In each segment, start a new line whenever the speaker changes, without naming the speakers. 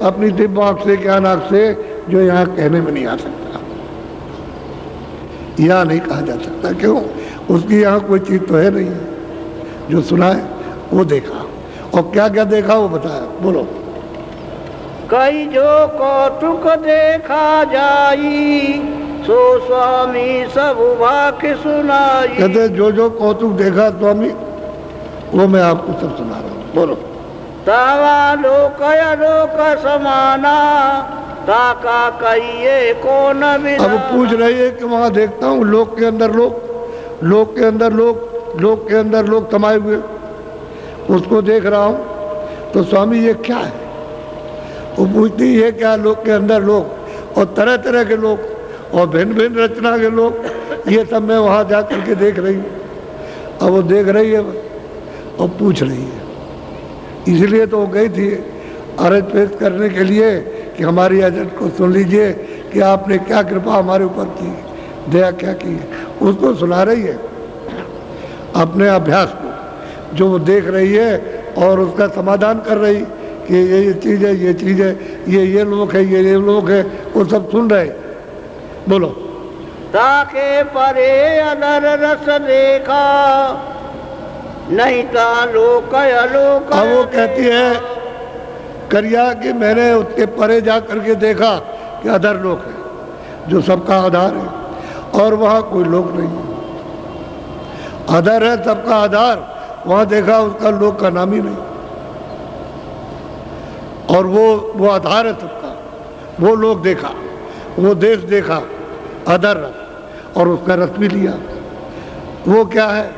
अपनी दिव्य आंख से, ज्ञान आंख से, जो यहाँ कहने में नहीं आ सकता, यहाँ नहीं कहा जा सकता। क्यों? उसकी यहाँ कोई चीज तो है नहीं, जो सुना है वो देखा, और क्या क्या देखा वो बताया। बोलो।
कई जो कौतुक देखा जाई, सो स्वामी सब वाक्य सुनाई।
कहते जो जो कौतुक देखा स्वामी वो मैं आपको सब सुना रहा हूँ। बोलो।
तावा लोक अलोक समाना, ताका कहिए कौन विना।
अब पूछ रही है कि वहां देखता हूँ लोक के अंदर लोक, लोक के अंदर लोक, लोक के अंदर लोक समाये हुए, उसको देख रहा हूँ। तो स्वामी ये क्या है? वो पूछती है क्या लोक के अंदर लोक, और तरह तरह के लोग, और भिन्न भिन्न रचना के लोग, ये सब मैं वहाँ जा करके देख रही हूँ। अब वो देख रही है और पूछ रही है, इसलिए तो वो गई थी अर्ज पेश करने के लिए कि हमारी अर्ज को सुन लीजिए कि आपने क्या कृपा हमारे ऊपर की, दया क्या की है। उसको सुना रही है अपने अभ्यास को, जो वो देख रही है, और उसका समाधान कर रही कि ये चीज़ है, ये चीज़ है, ये लोग है, ये लोग है, वो सब सुन रहे। बोलो।
ताके परे अदर रस देखा, नहीं ता लोक अलोक।
अब वो कहती है करिया कि मैंने उसके परे जा करके देखा कि अधर लोक है, जो सबका आधार है, और वहाँ कोई लोक नहीं है। अधर है सबका आधार, वहाँ देखा उसका लोक का नाम ही नहीं, और वो आधार है सबका, वो लोक देखा, वो देश देखा, अधर रस, और उसका रस भी लिया। वो क्या है?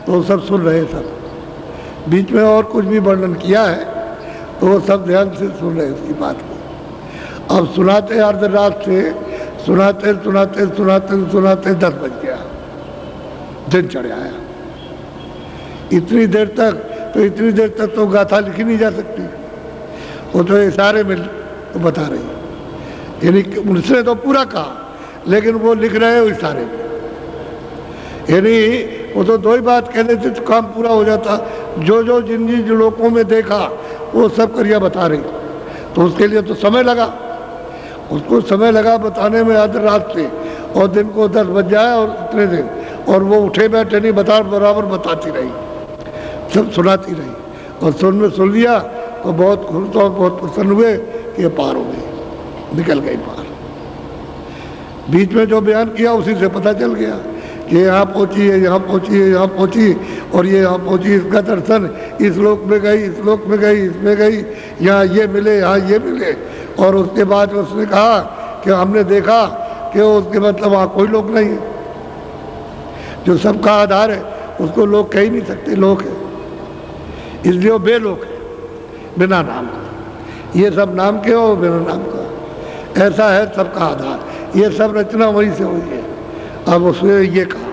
तो सब सुन रहे, सब बीच में और कुछ भी वर्णन किया है तो वो सब ध्यान से सुन रहे उसकी बात को। अब सुनाते अर्धरात से सुनाते सुनाते सुनाते सुनाते 10 बज गया, दिन चढ़ आया। इतनी देर तक तो गाथा लिखी नहीं जा सकती, वो तो इशारे में तो बता रही है, यानी उनसे तो पूरा कहा, लेकिन वो लिख रहे हैं इशारे में। यानी वो तो दो ही बात कह देते तो काम पूरा हो जाता। जो जो जिन जिन लोगों में देखा वो सब करिया बता रही, तो उसके लिए तो समय लगा, उसको समय लगा बताने में आधी रात से, और दिन को 10 बज जाए और इतने दिन, और वो उठे बैठे नहीं, बराबर बताती रही, सब सुनाती रही, और सुन लिया तो बहुत खुश और बहुत प्रसन्न हुए कि पार हो गई, निकल गई पार। बीच में जो बयान किया उसी से पता चल गया कि यहाँ पहुँची है, यहाँ पहुँची है, यहाँ पहुँची, और ये यहाँ पहुँची, इसका दर्शन इस लोक में गई, इस लोक में गई, इसमें गई, यहाँ ये मिले, यहाँ ये मिले। और उसके बाद उसने कहा कि हमने देखा कि उसके मतलब वहाँ कोई लोक नहीं है, जो सबका आधार है उसको लोग कह ही नहीं सकते, लोक है, इसलिए वो बेलोक है, बिना नाम का। ये सब नाम के हो, बिना नाम का, ऐसा है सबका आधार। ये सब रचना वहीं से हुई है। अब उसने ये कहा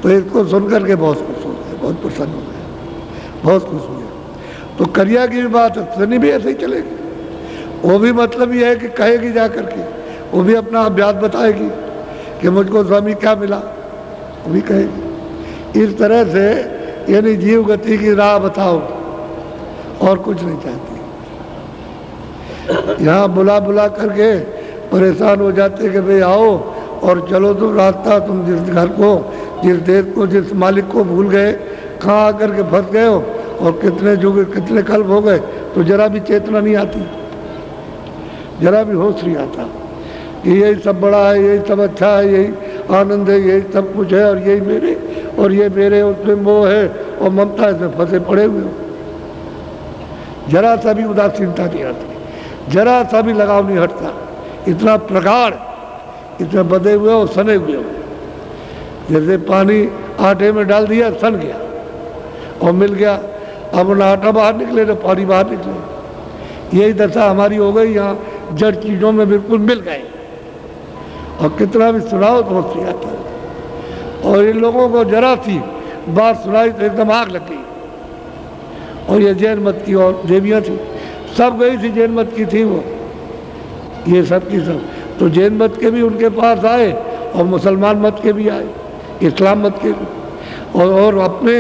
तो इसको सुन करके बहुत खुश हो गए, बहुत प्रसन्न हो गए, बहुत खुश हुए। तो करिया की भी बात सनी भी ऐसे ही चलेगी, वो भी मतलब ये है कि कहेगी जा करके, वो भी अपना अभ्यास बताएगी कि मुझको स्वामी क्या मिला, वो भी कहेगी। इस तरह से यानी जीव गति की राह बताओ, और कुछ नहीं चाहती। यहाँ बुला बुला करके परेशान हो जाते कि भाई आओ और चलो, तुम रास्ता, तुम जिस घर को, जिस देश को, जिस मालिक को भूल गए, कहाँ आकर के फंस गए हो, और कितने जुग, कितने कल्प हो गए, तो जरा भी चेतना नहीं आती, जरा भी होश नहीं आता कि यही सब बड़ा है, यही सब अच्छा है, यही आनंद है, यही सब कुछ है, और यही मेरे, और ये मेरे, उसमें मोह है और ममता, इसमें फंसे पड़े हुए हो। जरा सा भी उदासीनता नहीं आती, जरा सा भी लगाव नहीं हटता, इतना प्रगाढ़, इतने बदे हुए हो, सने हुए हो। जैसे पानी आटे में डाल दिया, सन गया और मिल गया, अब ना आटा बाहर निकले ना पानी बाहर निकले। यही दशा हमारी हो गई, यहाँ जड़ चीज़ों में बिल्कुल मिल गए, और कितना भी सुनाओ तो होश नहीं आता। और इन लोगों को जरा सी बात सुनाई तो एकदम आग लग गई। और ये जैन मत की और देवियाँ थी, सब गई थी, जैन मत की थी वो, ये सब की सब। तो जैन मत के भी उनके पास आए, और मुसलमान मत के भी आए, इस्लाम मत के भी, और अपने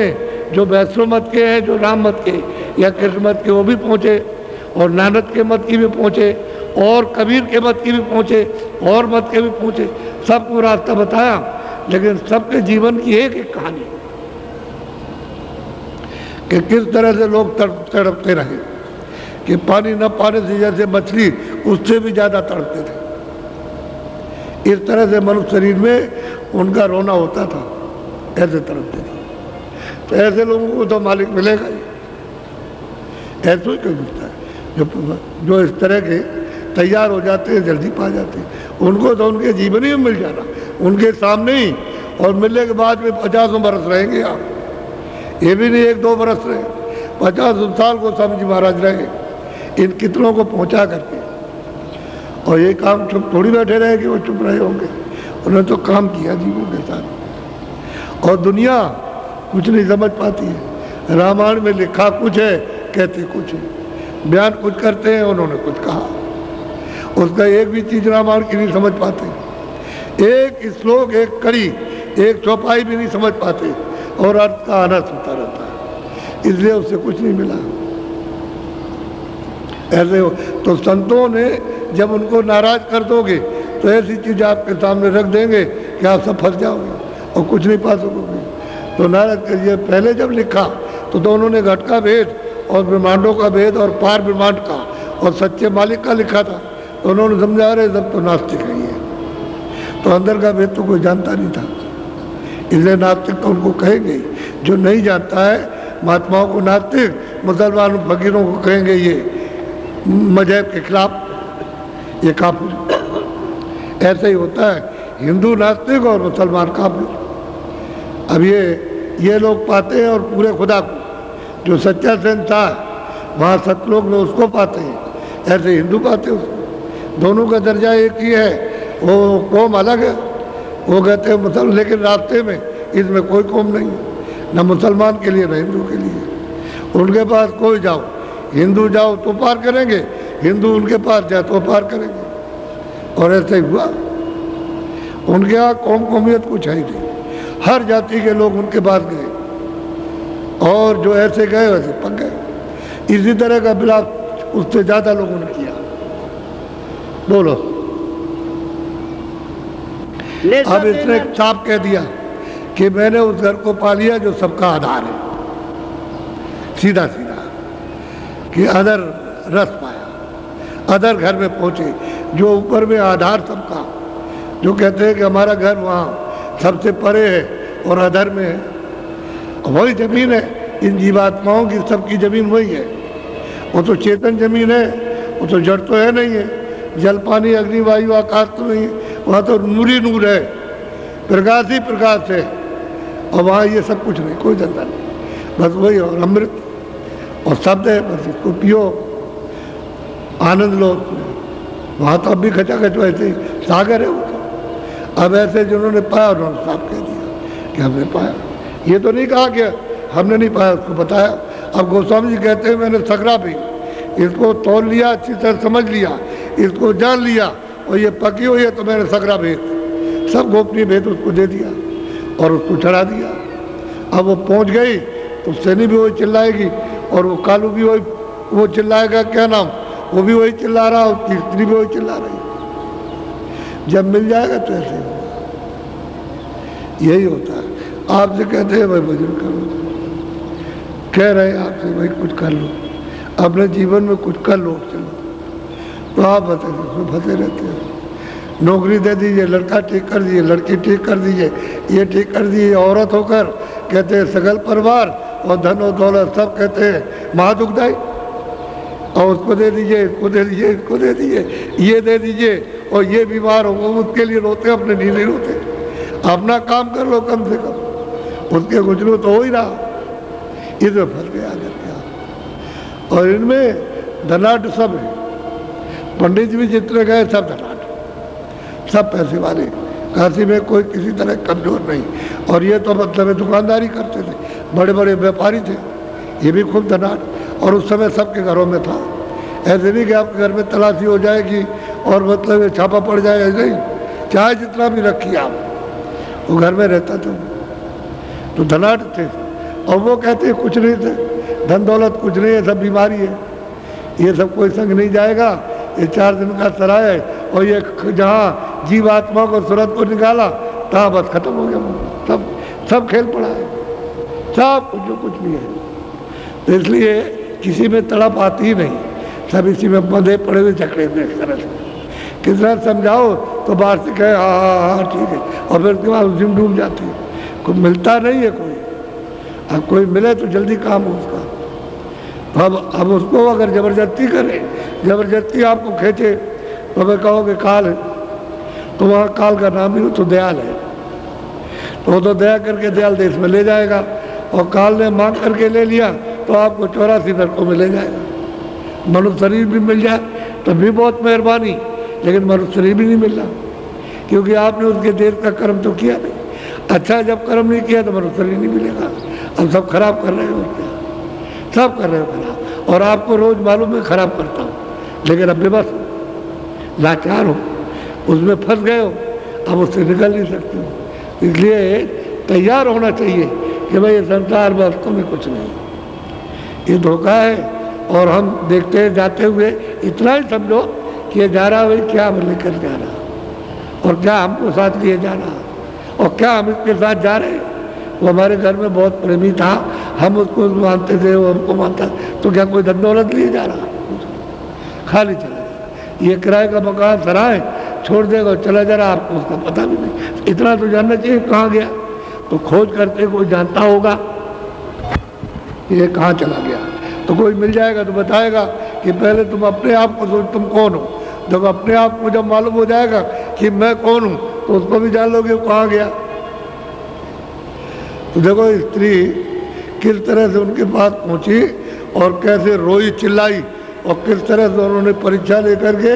जो वैष्णव मत के हैं, जो राम मत के या कृष्ण मत के, वो भी पहुँचे, और नानक के मत की भी पहुँचे, और कबीर के मत की भी पहुँचे, और मत के भी पहुँचे, सबको रास्ता बताया, लेकिन सबके जीवन की एक एक कहानी कि किस तरह से लोग तड़पते रहे, कि पानी न पाने से जैसे मछली उससे भी ज़्यादा तड़पते थे। इस तरह से मनुष्य शरीर में उनका रोना होता था, ऐसे तड़पते थे। तो ऐसे लोगों को तो मालिक मिलेगा ही, ऐसा ही कोई मिलता है जो इस तरह के तैयार हो जाते हैं, जल्दी पा जाते हैं। उनको तो उनके जीवन ही में मिल जाना, उनके सामने ही, और मिलने के बाद में 50 बरस रहेंगे आप, ये भी नहीं 1-2 बरस रहे, 50 साल को समझ महाराज रहे इन कितनों को पहुंचा करके। और ये काम चुप थोड़ी बैठे रहे कि वो चुप रहे होंगे, उन्होंने तो काम किया जीवों के साथ। और दुनिया कुछ नहीं समझ पाती है। रामायण में लिखा कुछ है, कहते कुछ है, बयान कुछ करते हैं, उन्होंने कुछ कहा। उसका एक भी चीज रामायण की नहीं समझ पाते, एक श्लोक, एक कड़ी, एक चौपाई भी नहीं समझ पाते, और अर्थ का अनर्थ होता रहता है, इसलिए उससे कुछ नहीं मिला। ऐसे हो तो संतों ने जब उनको नाराज कर दोगे तो ऐसी चीज आपके सामने रख देंगे कि आप सब फंस जाओगे और कुछ नहीं पा सकोगे। तो नाराज करिए, पहले जब लिखा तो उन्होंने घट का भेद और ब्रह्मांडों का भेद और पार ब्रह्मांड का और सच्चे मालिक का लिखा था, तो उन्होंने समझा रहे सब तो नास्तिक है ये, तो अंदर का भेद तो कोई जानता नहीं था, इसलिए नास्तिक तो उनको कहेंगे। जो नहीं जानता है महात्माओं को नास्तिक, मुसलमान फकीरों को कहेंगे ये मजहब के खिलाफ, ये काफिर। ऐसा ही होता है, हिंदू नास्तिक और मुसलमान काफिर। अब ये लोग पाते हैं और पूरे खुदा को, जो सच्चा शहंशाह है वहाँ सतलोक में उसको पाते हैं, ऐसे हिंदू पाते हैं उसको। दोनों का दर्जा एक ही है, वो कौम अलग है, वो कहते हैं मुसलमान, लेकिन रास्ते में इसमें कोई कौम नहीं है, न मुसलमान के लिए न हिंदू के लिए। उनके पास कोई जाओ, हिंदू जाओ तो पार करेंगे, हिंदू उनके पास जाए तो पार करेंगे। और ऐसे ही हुआ, उनके यहाँ कौम कौमियत कुछ है ही नहीं, हर जाति के लोग उनके पास गए, और जो ऐसे गए वैसे पक गए। इसी तरह का विलास उससे ज़्यादा लोगों ने किया। बोलो, अब इसने साफ कह दिया कि मैंने उस घर को पा लिया जो सबका आधार है, सीधा सीधा, कि अदर रस पाया, अदर घर में पहुंचे, जो ऊपर में आधार सबका, जो कहते हैं कि हमारा घर वहाँ सबसे परे है और अधर में है, वही जमीन है। इन जीवात्माओं की सबकी जमीन वही है, वो तो चेतन जमीन है, वो तो जड़ तो है नहीं है, जल पानी अग्नि वायु आकाश तो नहीं है, वहाँ तो नूर ही नूर है, प्रकाश ही प्रकाश है, और वहाँ ये सब कुछ नहीं, कोई धंधा नहीं, बस वही और अमृत और शब्द है, बस इसको पियो, आनंद लो। वहाँ तो अब भी खचाखच वैसे सागर है वो तो। अब ऐसे जिन्होंने पाया उन्होंने साफ कह दिया कि हमने पाया, ये तो नहीं कहा कि हमने नहीं पाया, उसको बताया। अब गोस्वामी जी कहते हैं मैंने सकरा पी, इसको तोल लिया, अच्छी तरह समझ लिया, इसको जान लिया, और ये पकी हुई है तो मैंने सकरा भेद, सब गोपनीय भेद उसको दे दिया और उसको चढ़ा दिया। अब वो पहुंच गई तो सैनी भी वही चिल्लाएगी, और वो कालू भी वही वो चिल्लाएगा, क्या नाम, वो भी वही चिल्ला रहा, और कीर्तनी भी वही चिल्ला रही। जब मिल जाएगा तो ऐसे होगा, यही होता है। आपसे कहते हैं भाई भजन करो, कह रहे हैं आपसे भाई कुछ कर लो, अपने जीवन में कुछ कर लो, चलो, तो आप बताइए फंसे रहते हैं। नौकरी दे दीजिए, लड़का ठीक कर दीजिए, लड़की ठीक कर दीजिए, ये ठीक कर दीजिए, औरत होकर कहते हैं सगल परिवार और धन और दौलत सब कहते हैं महादुखदाई, और उसको दे दीजिए, इसको दे दीजिए, इसको दे दीजिए, ये दे दीजिए, और ये बीमार हो वो उसके लिए रोते, अपने लिए नहीं रोते। अपना काम कर लो कम से कम, उसके गुजरो तो हो ही रहा, इसमें फंस गया क्या। और इनमें धनाढ़ सब है, पंडित जी भी जितने गए सब धनाढ़, सब पैसे वाले, काशी में कोई किसी तरह कमजोर नहीं। और ये तो मतलब दुकानदारी करते थे, बड़े बड़े व्यापारी थे, ये भी खूब धनाढ़, और उस समय सबके घरों में था। ऐसे नहीं कि आपके घर में तलाशी हो जाएगी और मतलब छापा पड़ जाएगा, ऐसे ही चाहे जितना भी रखिए आप, वो घर में रहता था, तो धनाढ़ थे। और वो कहते हैं कुछ नहीं थे, धन दौलत कुछ नहीं है, सब बीमारी है। ये सब कोई संग नहीं जाएगा। ये 4 दिन का सराय है, और ये जहाँ जीवात्मा को सूरत को निकाला तहाँ बस खत्म हो गया। सब खेल पड़ा है, सब कुछ जो कुछ भी है। तो इसलिए किसी में तड़प आती ही नहीं, सब इसी में बंधे पड़े हुए झकड़े में एक तरह से। कितना समझाओ तो बाहर से कहे हाँ हाँ हाँ ठीक है, और फिर उसके बाद उसी में डूब जाती है। कोई मिलता नहीं है कोई, अब कोई मिले तो जल्दी काम हो उसका। अब उसको अगर ज़बरदस्ती करे, ज़बरदस्ती आपको खींचे, तो अगर कहोगे काल है, तो वहाँ काल का नाम नहीं, तो दयाल है। तो वो तो दया करके दयाल देश में ले जाएगा, और काल ने मांग करके ले लिया तो आपको 84 नरकों में ले जाएगा। मनुष्य शरीर भी मिल जाए तब भी बहुत मेहरबानी, लेकिन मनुष्य शरीर भी नहीं मिल रहा, क्योंकि आपने उसके देश का कर्म तो किया नहीं। अच्छा जब कर्म नहीं किया तो मनुष्य शरीर नहीं मिलेगा। अब सब खराब कर रहे हो, क्या सब कर रहे हो खराब, और आपको रोज मालूम है खराब करता हूँ, लेकिन अब बेबस हो, लाचार हो, उसमें फंस गए हो, अब उससे निकल नहीं सकते हो। इसलिए तैयार होना चाहिए कि भाई ये संसार वास्तव में कुछ नहीं, ये धोखा है। और हम देखते हैं जाते हुए इतना ही समझो कि ये जा रहा भाई क्या हम लेकर जा रहा, और क्या हमको साथ लिए जा रहा, और क्या हम इसके साथ जा रहे हैं। वो हमारे घर में बहुत प्रेमी था, हम उसको मानते थे, वो हमको मानता, तो क्या कोई धन दौलत लिए जा रहा, खाली चला जा। ये किराए का मकान सराय छोड़ देगा और चला जा रहा, आपको उसका पता भी नहीं। इतना तो जानना चाहिए कहाँ गया, तो खोज करते कोई जानता होगा ये कहाँ चला गया, तो कोई मिल जाएगा तो बताएगा कि पहले तुम अपने आप को सोच तुम कौन हो। जब अपने आप को जब मालूम हो जाएगा कि मैं कौन हूँ, तो उसको भी जान लोगे वो कहाँ गया। तो देखो स्त्री किस तरह से उनके पास पहुँची और कैसे रोई चिल्लाई, और किस तरह से उन्होंने परीक्षा लेकर के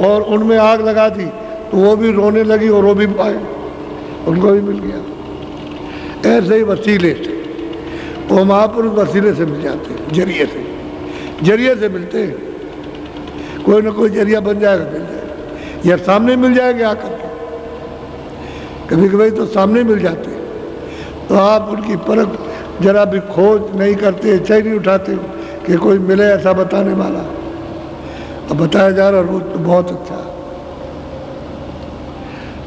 और उनमें आग लगा दी, तो वो भी रोने लगी और रो भी पाए, उनको भी मिल गया। ऐसे ही वसीले से वो महापुरुष वसीले से मिल जाते हैं, जरिए से मिलते हैं। कोई ना कोई जरिया बन जाएगा, मिल जाएगा, या सामने मिल जाएंगे आकर के, कभी कभी तो सामने मिल जाते हैं। तो आप उनकी परख जरा भी खोज नहीं करते, इच्छा ही नहीं उठाते कि कोई मिले ऐसा बताने वाला। अब बताया जा रहा रोज तो बहुत अच्छा।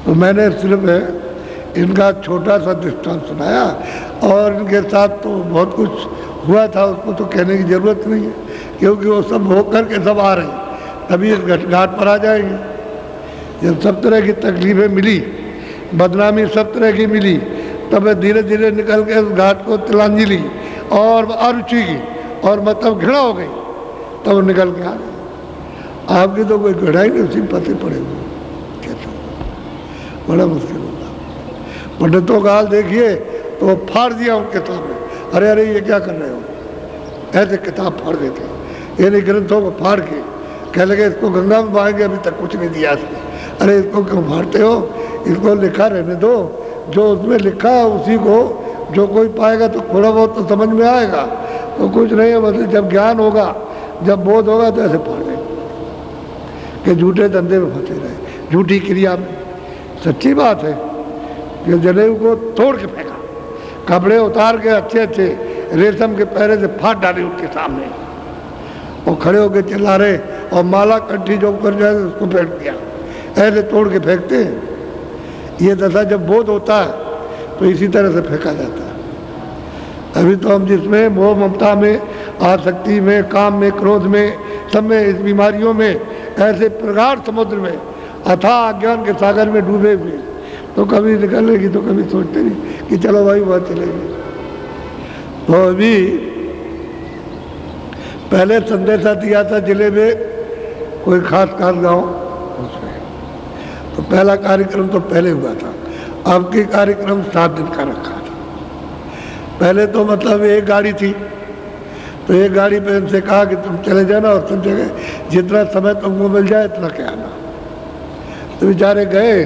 तो मैंने सिर्फ इनका छोटा सा दृष्टांत सुनाया, और इनके साथ तो बहुत कुछ हुआ था, उसको तो कहने की ज़रूरत नहीं है, क्योंकि वो सब हो कर के सब आ रहे हैं, तभी इस घाट पर आ जाएंगे। जब सब तरह की तकलीफ़ें मिली, बदनामी सब तरह की मिली, तब धीरे धीरे निकल के उस घाट को तिलांजलि और अरुचि की और मतलब घृणा हो गई, तब निकल के आ गए। आपकी तो कोई घृणा ही नहीं, उसी पते पड़े हुए, कैसे बड़ा मुश्किल होगा। पंडितों का हाल देखिए, तो वो फाड़ दिया उनके सामने, अरे अरे ये क्या कर रहे हो, ऐसे किताब फाड़ देते, इन ग्रंथों को फाड़ के कह लगे इसको गंगा में बहाएंगे, अभी तक कुछ नहीं दिया इसने। अरे इसको क्यों फाड़ते हो, इसको लिखा रहने दो, जो उसमें लिखा है उसी को जो कोई पाएगा तो थोड़ा बहुत तो समझ में आएगा, तो कुछ नहीं है। मतलब जब ज्ञान होगा, जब बोध होगा, तो ऐसे फाड़ दें कि झूठे धंधे में फंसे रहे, झूठी क्रिया में। सच्ची बात है कि जनेऊ को तोड़ के फेंका, कपड़े उतार के अच्छे अच्छे रेशम के पैरे से फाड़ डाले उनके सामने, वो खड़े होकर चिल्ला रहे, और माला कंठी जो ऊपर जाए उसको फेंक दिया, ऐसे तोड़ के फेंकते हैं। ये दशा जब बोध होता है तो इसी तरह से फेंका जाता है। अभी तो हम जिसमें मोह ममता में, आसक्ति में, काम में, क्रोध में, सब में, इस बीमारियों में, ऐसे प्रगाढ़ समुद्र में, अथाह अज्ञान के सागर में डूबे हुए, तो कभी निकलेगी तो कभी सोचते नहीं कि चलो भाई वहाँ चलेंगे। तो अभी पहले संदेशा दिया था जिले में कोई खास गांव, उसमें तो पहला कार्यक्रम तो पहले हुआ था, अब की कार्यक्रम 7 दिन का रखा था। पहले तो मतलब एक गाड़ी थी, तो एक गाड़ी पे इनसे कहा कि तुम चले जाना और सब जगह जितना समय तुमको मिल जाए इतना के आना। तो बेचारे गए,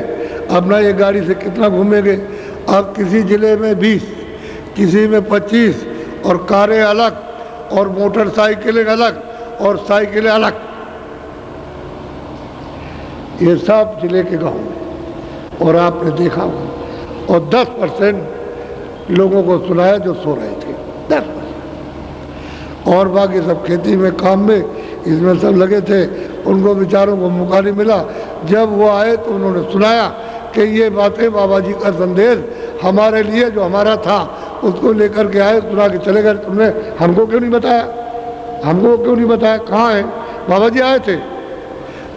अब ना ये गाड़ी से कितना घूमेंगे। अब किसी जिले में 20, किसी में 25, और कारें अलग और मोटरसाइकिलें अलग और साइकिलें अलग, ये सब जिले के गांव में। और आपने देखा होगा, और 10% लोगों को सुनाया जो सो रहे थे, 10%, और बाकी सब खेती में, काम में, इसमें सब लगे थे, उनको बेचारों को मौका नहीं मिला। जब वो आए तो उन्होंने सुनाया कि ये बातें बाबा जी का संदेश हमारे लिए जो हमारा था उसको लेकर के आए, सुना के चले गए। तुमने हमको क्यों नहीं बताया, हमको क्यों नहीं बताया, कहाँ है बाबा जी आए थे?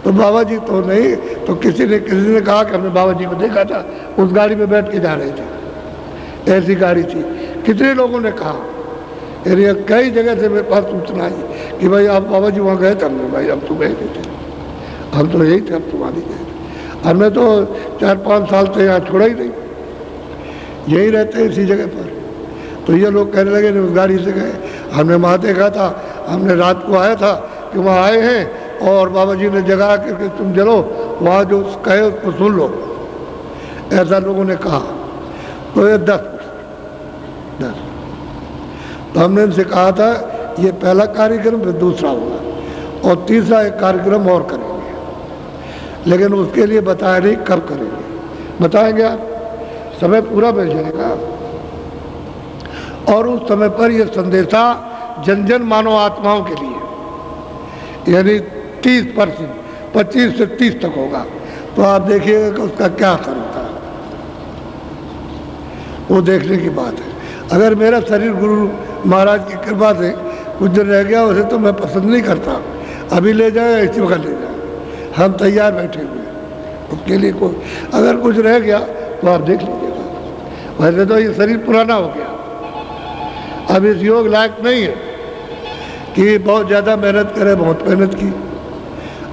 तो बाबा जी तो नहीं, तो किसी ने कहा कि हमने बाबा जी को देखा था, उस गाड़ी में बैठ के जा रहे थे, ऐसी गाड़ी थी। कितने लोगों ने कहा, अरे कई जगह से मेरे पास सूचना आई कि भाई आप बाबा जी वहाँ गए थे। हमने भाई हम तो गए थे, हम तो यही थे, हम तो वहाँ नहीं गए थे। हमने तो 4-5 साल से यहाँ छोड़ा ही नहीं, यही रहते हैं इसी जगह पर। तो ये लोग कहने लगे नहीं उस गाड़ी से गए, हमने वहाँ देखा था, हमने रात को आया था कि वहाँ आए हैं और बाबा जी ने जगा करके तुम चलो वहाँ जो कहे उसको सुन लो, ऐसा लोगों ने कहा। तो ये 10 तो हमने इनसे कहा था ये पहला कार्यक्रम फिर दूसरा होगा और तीसरा एक कार्यक्रम और करेंगे, लेकिन उसके लिए बताया नहीं कब करेंगे, बताएंगे आप, समय पूरा मिल जाएगा और उस समय पर यह संदेशा जन जन मानव आत्माओं के लिए यानी 30%, 25 से 30 तक होगा। तो आप देखिएगा कि उसका क्या असर होता है, वो देखने की बात है। अगर मेरा शरीर गुरु महाराज की कृपा से कुछ दिन रह गया, उसे तो मैं पसंद नहीं करता, अभी ले जाए इसी वक्त ले जाए, हम तैयार बैठे हुए उसके लिए। कोई अगर कुछ रह गया तो आप देख लीजिएगा। वैसे तो ये शरीर पुराना हो गया, अब इस योग लायक नहीं है कि बहुत ज़्यादा मेहनत करें, बहुत मेहनत की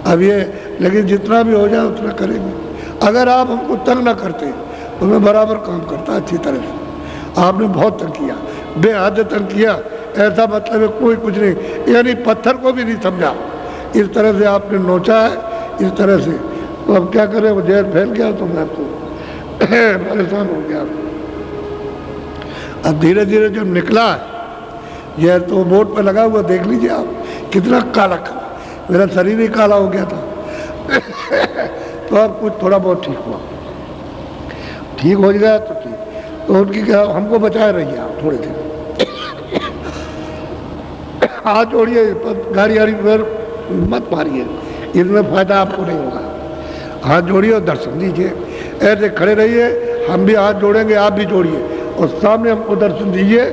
अब ये, लेकिन जितना भी हो जाए उतना करेंगे। अगर आप हमको तंग ना करते तो मैं बराबर काम करता अच्छी तरह से। आपने बहुत तंग किया, बेहद तंग किया, ऐसा मतलब है कोई कुछ नहीं, यानी पत्थर को भी नहीं समझा, इस तरह से आपने नोचा है, इस तरह से। तो अब क्या करें, वो जहर फैल गया तो मैं तो परेशान हो गया। अब धीरे धीरे जब निकला है यह तो बोर्ड पर लगा हुआ, देख लीजिए आप कितना काला काला, मेरा शरीर ही काला हो गया था तो अब कुछ थोड़ा बहुत ठीक हुआ, ठीक हो गया तो ठीक। तो उनकी क्या, हमको बचाए रहिए आप थोड़े दिन हाथ जोड़िए, गाड़ी वाड़ी पर मत मारिए, इसमें फायदा आपको नहीं होगा। हाथ जोड़िए और दर्शन दीजिए, ऐसे खड़े रहिए, हम भी हाथ जोड़ेंगे, आप भी जोड़िए और सामने हमको दर्शन दीजिए।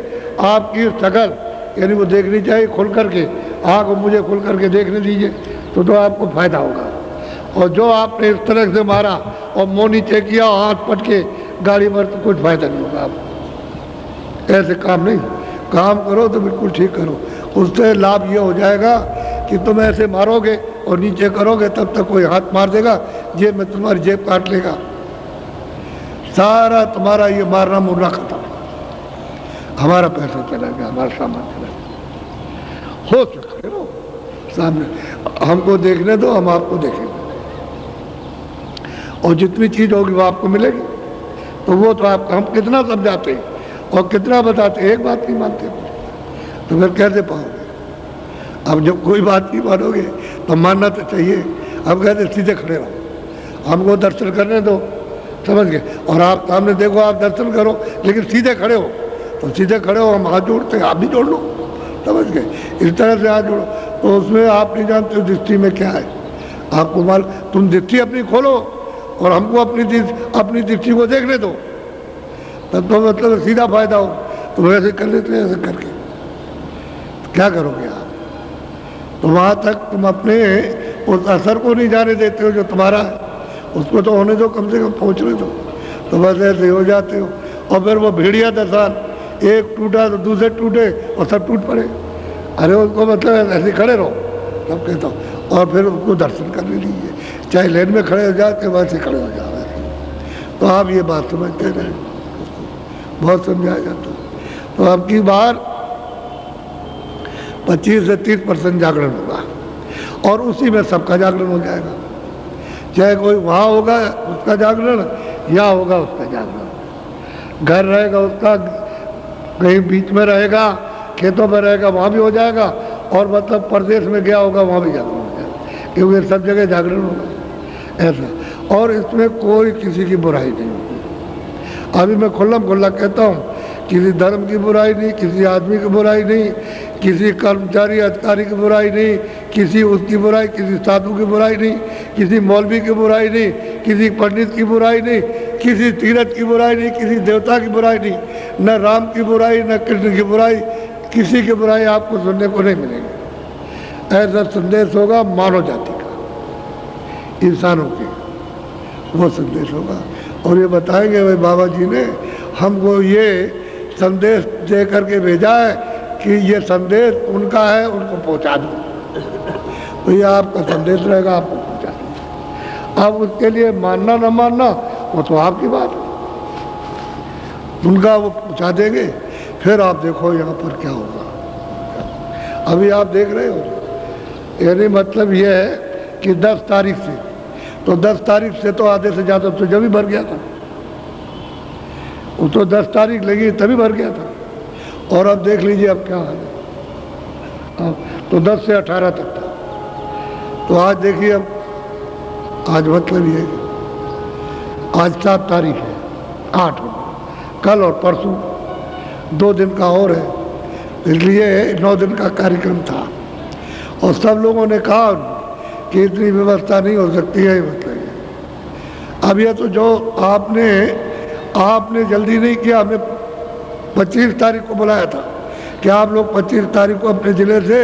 आपकी शकल यानी वो देखनी चाहिए खुल करके, आँख मुझे खुल करके देखने दीजिए, तो आपको फायदा होगा। और जो आपने इस तरह से मारा और मुँह नीचे किया, हाथ पटके गाड़ी पर, तो कुछ फायदा नहीं होगा आपको। ऐसे काम नहीं, काम करो तो बिल्कुल ठीक करो, उससे लाभ ये हो जाएगा कि तुम ऐसे मारोगे और नीचे करोगे तब तक कोई हाथ मार देगा, जेब में तुम्हारी जेब काट लेगा, सारा तुम्हारा ये मारना मुरना खत्म, हमारा पैसा चला गया, हमारा सामान चला गया। हो सकते हो सामने, हमको देखने दो, हम आपको देखेंगे और जितनी चीज होगी वो आपको मिलेगी। तो वो तो आप हम कितना समझाते हैं और कितना बताते हैं, एक बात नहीं मानते तो फिर कैसे पाओगे? अब जब कोई बात नहीं मानोगे तो मानना तो चाहिए। अब कहते सीधे खड़े रहो, हमको दर्शन करने दो, समझ गए? और आप सामने देखो, आप दर्शन करो लेकिन सीधे खड़े हो, तो सीधे खड़े हो, हम हाथ जोड़ते हैं, आप भी जोड़ लो, समझ गए? इस तरह से हाथ जोड़ो। तो उसमें आप नहीं जानते दृष्टि में क्या है, आपको मालूम, तुम दृष्टि अपनी खोलो और हमको अपनी दृष्टि को देखने दो, तब तो मतलब सीधा फायदा हो। तो वैसे कर लेते हैं, ऐसे करके तो क्या करोगे आप? तो वहाँ तक तुम अपने उस असर को नहीं जाने देते हो जो तुम्हारा है, उसको तो होने दो, कम से कम पहुँचने दो। तो बस ऐसे हो जाते हो और फिर वो भेड़िया दसान, एक टूटा तो दूसरे टूटे और सब टूट पड़े। अरे उसको मतलब ऐसे खड़े रहो, तब कहता हूँ, और फिर उसको दर्शन करने दीजिए, चाहे लेन में खड़े हो जाते वैसे खड़े हो जाओ। तो आप ये बात समझते रहे, बहुत समझाया जाता है। तो अब की बार 25 से 30% जागरण होगा और उसी में सबका जागरण हो जाएगा, चाहे कोई वहाँ होगा उसका जागरण या होगा उसका जागरण, घर रहेगा उसका, कहीं बीच में रहेगा, खेतों में रहेगा, वहाँ भी हो जाएगा, और मतलब प्रदेश में गया होगा वहाँ भी जागरण हो जाएगा, क्योंकि सब जगह जागरण होगा ऐसा। और इसमें कोई किसी की बुराई नहीं होगी। अभी मैं खुल्लम खुल्ला कहता हूँ, किसी धर्म की बुराई नहीं, किसी आदमी की बुराई नहीं, किसी कर्मचारी अधिकारी की बुराई नहीं, किसी उसकी बुराई, किसी साधु की बुराई नहीं, किसी मौलवी की बुराई नहीं, किसी पंडित की बुराई नहीं, किसी तीर्थ की बुराई नहीं, किसी देवता की बुराई नहीं, न राम की बुराई न कृष्ण की बुराई, किसी की बुराई आपको सुनने को नहीं मिलेगी। ऐसा संदेश होगा मानव जाति का, इंसानों की वो संदेश होगा। और ये बताएंगे भाई बाबा जी ने हमको ये संदेश दे करके भेजा है कि ये संदेश उनका है, उनको पहुंचा दो। तो ये आपका संदेश रहेगा, आपको पहुंचा दो। अब उसके लिए मानना न मानना वो तो आपकी बात है, उनका वो पहुंचा देंगे। फिर आप देखो यहाँ पर क्या होगा। अभी आप देख रहे हो, यानी मतलब ये है कि 10 तारीख से, तो 10 तारीख से तो आधे से ज़्यादा तो जब ही भर गया था, वो तो 10 तारीख लगी तभी भर गया था। और अब देख लीजिए अब क्या हाल है। अब तो 10 से 18 तक था, तो आज देखिए अब आज मतलब ये आज 7 तारीख है, 8 कल और परसों 2 दिन का और है, इसलिए 9 दिन का कार्यक्रम था। और सब लोगों ने कहा कि इतनी व्यवस्था नहीं हो सकती है, मतलब अब यह तो जो आपने जल्दी नहीं किया। हमने 25 तारीख को बुलाया था कि आप लोग 25 तारीख को अपने ज़िले से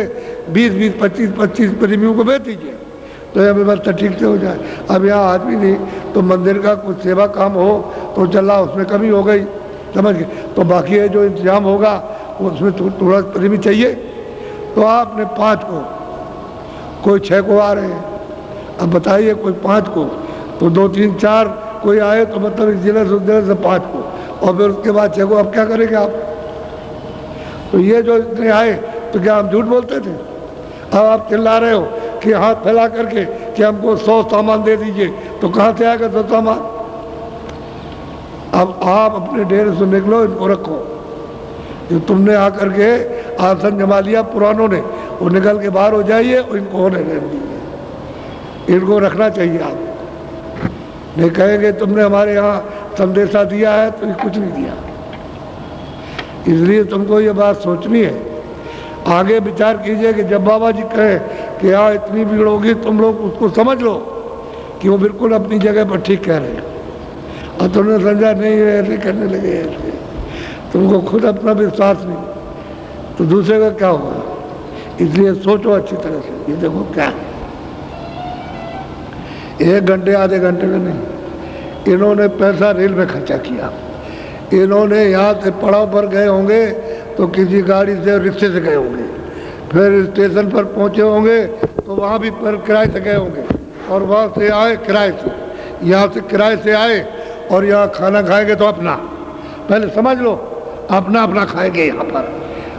20-20, 25-25 प्रेमियों को भेज दीजिए, तो यह व्यवस्था ठीक से हो जाए। अब यहाँ आदमी नहीं, तो मंदिर का कुछ सेवा काम हो तो चला, उसमें कमी हो गई, समझ गए, तो बाकी है जो इंतजाम होगा उसमें थोड़ा प्रेमी चाहिए। तो आपने 5 को, कोई 6 को आ रहे हैं, अब बताइए कोई 5 को, तो 2, 3, 4 कोई आए तो मतलब इस जिले से उस जिले से 5 को, और फिर उसके बाद 6 को। अब क्या करेंगे आप? तो ये जो इतने आए तो क्या हम झूठ बोलते थे? अब आप चिल्ला रहे हो कि हाथ फैला करके कि हमको 100 सामान दे दीजिए, तो कहाँ से आएगा 100 सामान? अब आप अपने डेरे से निकलो, इनको रखो। जो तुमने आकर के आसन जमा लिया पुरानों ने, वो निकल के बाहर हो जाइए और इनको होने दीजिए, इनको रखना चाहिए। आप नहीं कहेंगे तुमने हमारे यहाँ संदेशा दिया है, तो ये कुछ नहीं दिया। इसलिए तुमको ये बात सोचनी है, आगे विचार कीजिए कि जब बाबा जी कहे कि यहाँ इतनी भीड़ होगी, तुम लोग उसको समझ लो कि वो बिल्कुल अपनी जगह पर ठीक कह रहे हैं, और तुमने समझा नहीं ऐसे करने लगे, ऐसे तुमको खुद अपना विश्वास नहीं, तो दूसरे का क्या होगा? इसलिए सोचो अच्छी तरह से। ये देखो क्या है, 1 घंटे आधे घंटे का नहीं, इन्होंने पैसा रेल में खर्चा किया। इन्होंने यहाँ से पड़ाव पर गए होंगे तो किसी गाड़ी से, रिक्शे से गए होंगे, फिर स्टेशन पर पहुँचे होंगे तो वहाँ भी पर किराए से गए होंगे, और वहाँ से आए किराए से, यहाँ से किराए से आए और यहाँ खाना खाएंगे तो अपना, पहले समझ लो, अपना अपना खाएंगे यहाँ पर।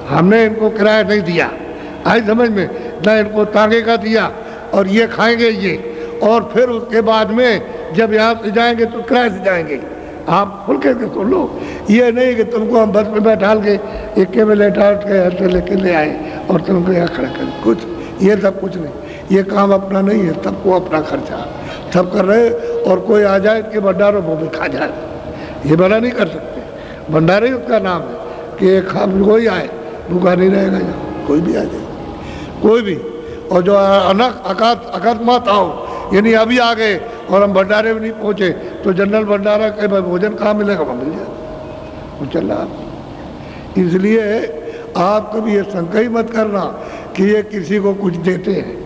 हमने इनको किराया नहीं दिया, आई समझ में, ना इनको तांगे का दिया, और ये खाएंगे ये, और फिर उसके बाद में जब यहाँ से जाएंगे तो किराए से जाएंगे। आप खुल के सुन लो, ये नहीं कि तुमको हम बस में बैठा के इक्के में लेटा के ऐसे लेके ले आए और तुमको यहाँ खड़ा कर, कुछ ये सब कुछ नहीं। ये काम अपना नहीं है, सबको अपना खर्चा सब कर रहे, और कोई आ जाए कि भंडारों वो भी खा जाए, ये मना नहीं कर सकते। भंडारा ही उसका नाम है कि एक कोई आए भूखा नहीं रहेगा, यहाँ कोई भी आ जाए, कोई भी। और जो अकस्मात आओ, यानी अभी आ गए और हम भंडारे में नहीं पहुँचे, तो जनरल भंडारा के भोजन कहाँ मिलेगा? वहाँ मिल जाए, वो चल रहा। इसलिए आप कभी ये शंका ही मत करना कि ये किसी को कुछ देते हैं।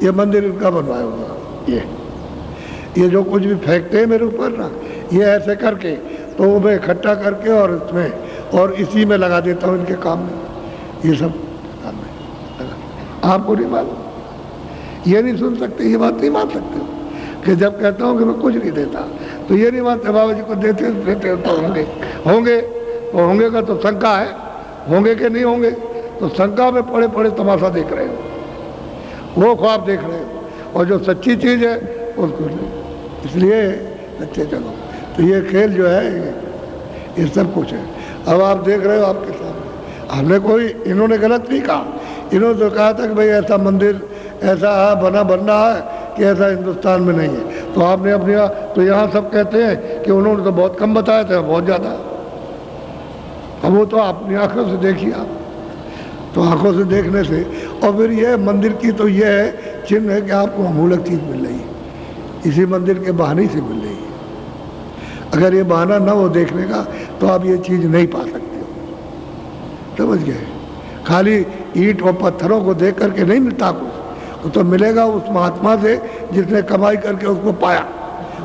ये मंदिर इनका बनवाया होगा, ये जो कुछ भी फेंकते हैं मेरे ऊपर ना, ये ऐसे करके तो वो मैं इकट्ठा करके और इसमें और इसी में लगा देता हूँ, इनके काम में, ये सब काम में। आपको नहीं मालूम, ये नहीं सुन सकते, ये बात नहीं मान सकते कि जब कहता हूँ कि मैं कुछ नहीं देता, तो ये नहीं मानते बाबा जी को देते तो होंगे का तो शंका है, होंगे कि नहीं होंगे, तो शंका में पड़े पड़े तमाशा देख रहे हो, वो ख्वाब देख रहे हो, और जो सच्ची चीज़ है उसको नहीं। इसलिए अच्छे चलो, तो ये खेल जो है ये सब कुछ है। अब आप देख रहे हो आपके सामने, हमने कोई, इन्होंने गलत नहीं कहा, इन्होंने तो कहा था कि भाई ऐसा मंदिर ऐसा बनना है कि ऐसा हिंदुस्तान में नहीं है। तो आपने अपनी, तो यहाँ सब कहते हैं कि उन्होंने तो बहुत कम बताया था, बहुत ज़्यादा। अब वो तो अपनी आंखों से देखिए आप, तो आंखों से देखने से, और फिर यह मंदिर की तो यह है चिन्ह है कि आपको अमूलक चीज़ मिल रही है, इसी मंदिर के बहाने से मिल रही है। अगर ये बहाना ना हो देखने का तो आप ये चीज़ नहीं पा सकते हो, समझ गए। खाली ईंट और पत्थरों को देख करके नहीं मिलता कुछ, वो तो मिलेगा उस महात्मा से जिसने कमाई करके उसको पाया,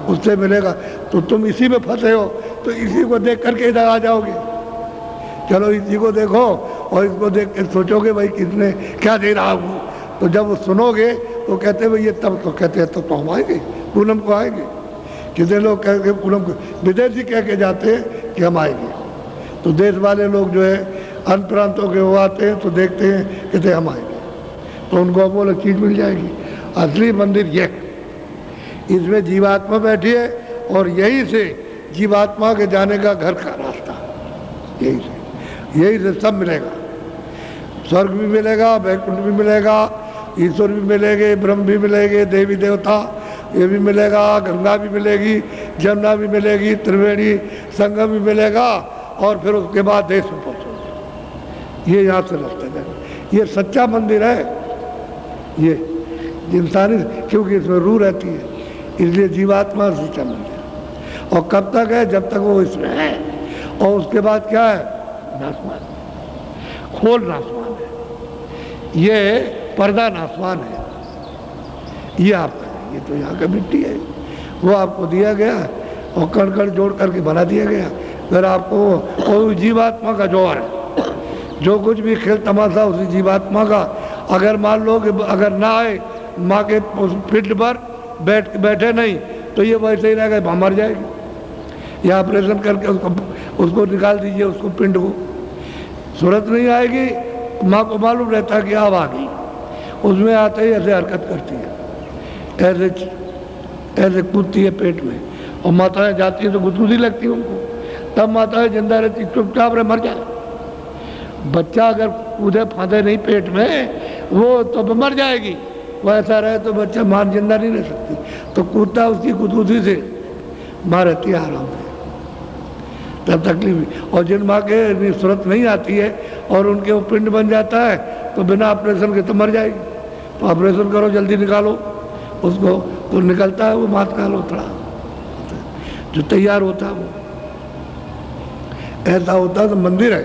उससे मिलेगा। तो तुम इसी में फंसे हो तो इसी को देख करके इधर आ जाओगे। चलो इसी को देखो और इसको देख के सोचोगे भाई किसने क्या दे रहा हूँ, तो जब वो सुनोगे तो कहते भाई ये तब तो कहते हैं तो हम आएंगे, पूनम को आएंगे। कितने लोग कह के पूनम को विदेशी कह के जाते हैं कि हम आएंगे, तो देश वाले लोग जो है अन्य प्रांतों के वो आते हैं तो देखते हैं कहते हम आएंगे, तो उनको वो अलग चीज़ मिल जाएगी। असली मंदिर ये, इसमें जीवात्मा बैठी है और यही से जीवात्मा के जाने का घर का रास्ता, यही से सब मिलेगा। स्वर्ग भी मिलेगा, वैकुंठ भी मिलेगा, ईश्वर भी मिलेंगे, ब्रह्म भी मिलेंगे, देवी देवता ये भी मिलेगा, गंगा भी मिलेगी, जमुना भी मिलेगी, त्रिवेणी संगम भी मिलेगा, और फिर उसके बाद देश में पहुँचोगे। ये यहाँ से रास्ता जाएगा, ये सच्चा मंदिर है। ये इंसानी, क्योंकि इसमें रूह रहती है, इसलिए जीवात्मा सच्चा मंदिर। और कब तक है? जब तक वो इसमें है। और उसके बाद क्या है? नासमान, खोल नासमान है, ये पर्दा नासमान है। ये आपका, ये तो यहाँ का मिट्टी है, वो आपको दिया गया और कण कण जोड़ करके बना दिया गया। फिर आपको वो जीवात्मा का जौहर है, जो कुछ भी खेल तमाशा उसी जीवात्मा का। अगर मान लो कि अगर ना आए माँ के पिंड पर बैठे नहीं तो ये वैसे ही रहेगा, मर जाएगी। या ऑपरेशन करके उसको निकाल दीजिए, उसको पिंड को, सूरत नहीं आएगी। माँ को मालूम रहता है कि अब आ गई, उसमें आते ही ऐसे हरकत करती है, ऐसे कूदती है पेट में, और माताएं जाती है तो गुदगुदी लगती है उनको, तब माताएं जिंदा रहती, चुपचाप रहे, मर जाए। बच्चा अगर कूदे फांदे नहीं पेट में वो तो मर जाएगी, वो ऐसा रहे तो बच्चा मां जिंदा नहीं रह सकती। तो कूदता उसकी गुदगुदी से माँ रहती है आराम से, तब तकलीफ। और जिन माँ के सूरत नहीं आती है और उनके वो पिंड बन जाता है तो बिना ऑपरेशन के तो मर जाएगी। तो ऑपरेशन करो, जल्दी निकालो उसको, तो निकलता है वो मात का लोथड़ा जो तैयार होता है वो ऐसा होता है। तो मंदिर है,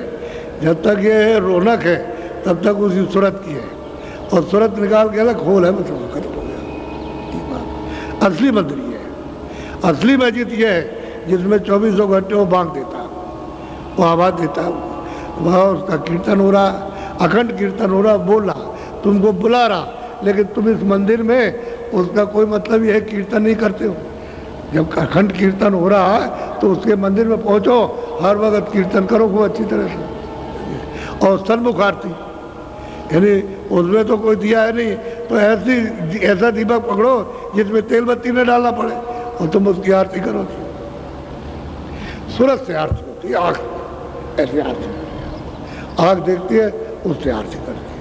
जब तक ये रौनक है तब तक उसी सूरत की है, और सूरत निकाल के अलग खोल है, मतलब खत्म हो गया। असली मंदिर ये है, असली मस्जिद ये है जिसमें 24 घंटे वो बांग देता है, वो आवाज़ देता है, वहाँ उसका कीर्तन हो रहा, अखंड कीर्तन हो रहा, बोल रहा, तुमको बुला रहा, लेकिन तुम इस मंदिर में उसका कोई मतलब ये है कीर्तन नहीं करते हो। जब अखंड कीर्तन हो रहा है तो उसके मंदिर में पहुँचो, हर वक्त कीर्तन करो खूब अच्छी तरह से। और सन्मुख आरती, यानी उसमें तो कोई दिया है नहीं, तो ऐसा दीपक पकड़ो जिसमें तेल बत्ती न डालना पड़े, और तुम उसकी आरती करो। सूरज से आरती होती है, आँख ऐसी आरती, आँख देखती है उससे आरती करती है।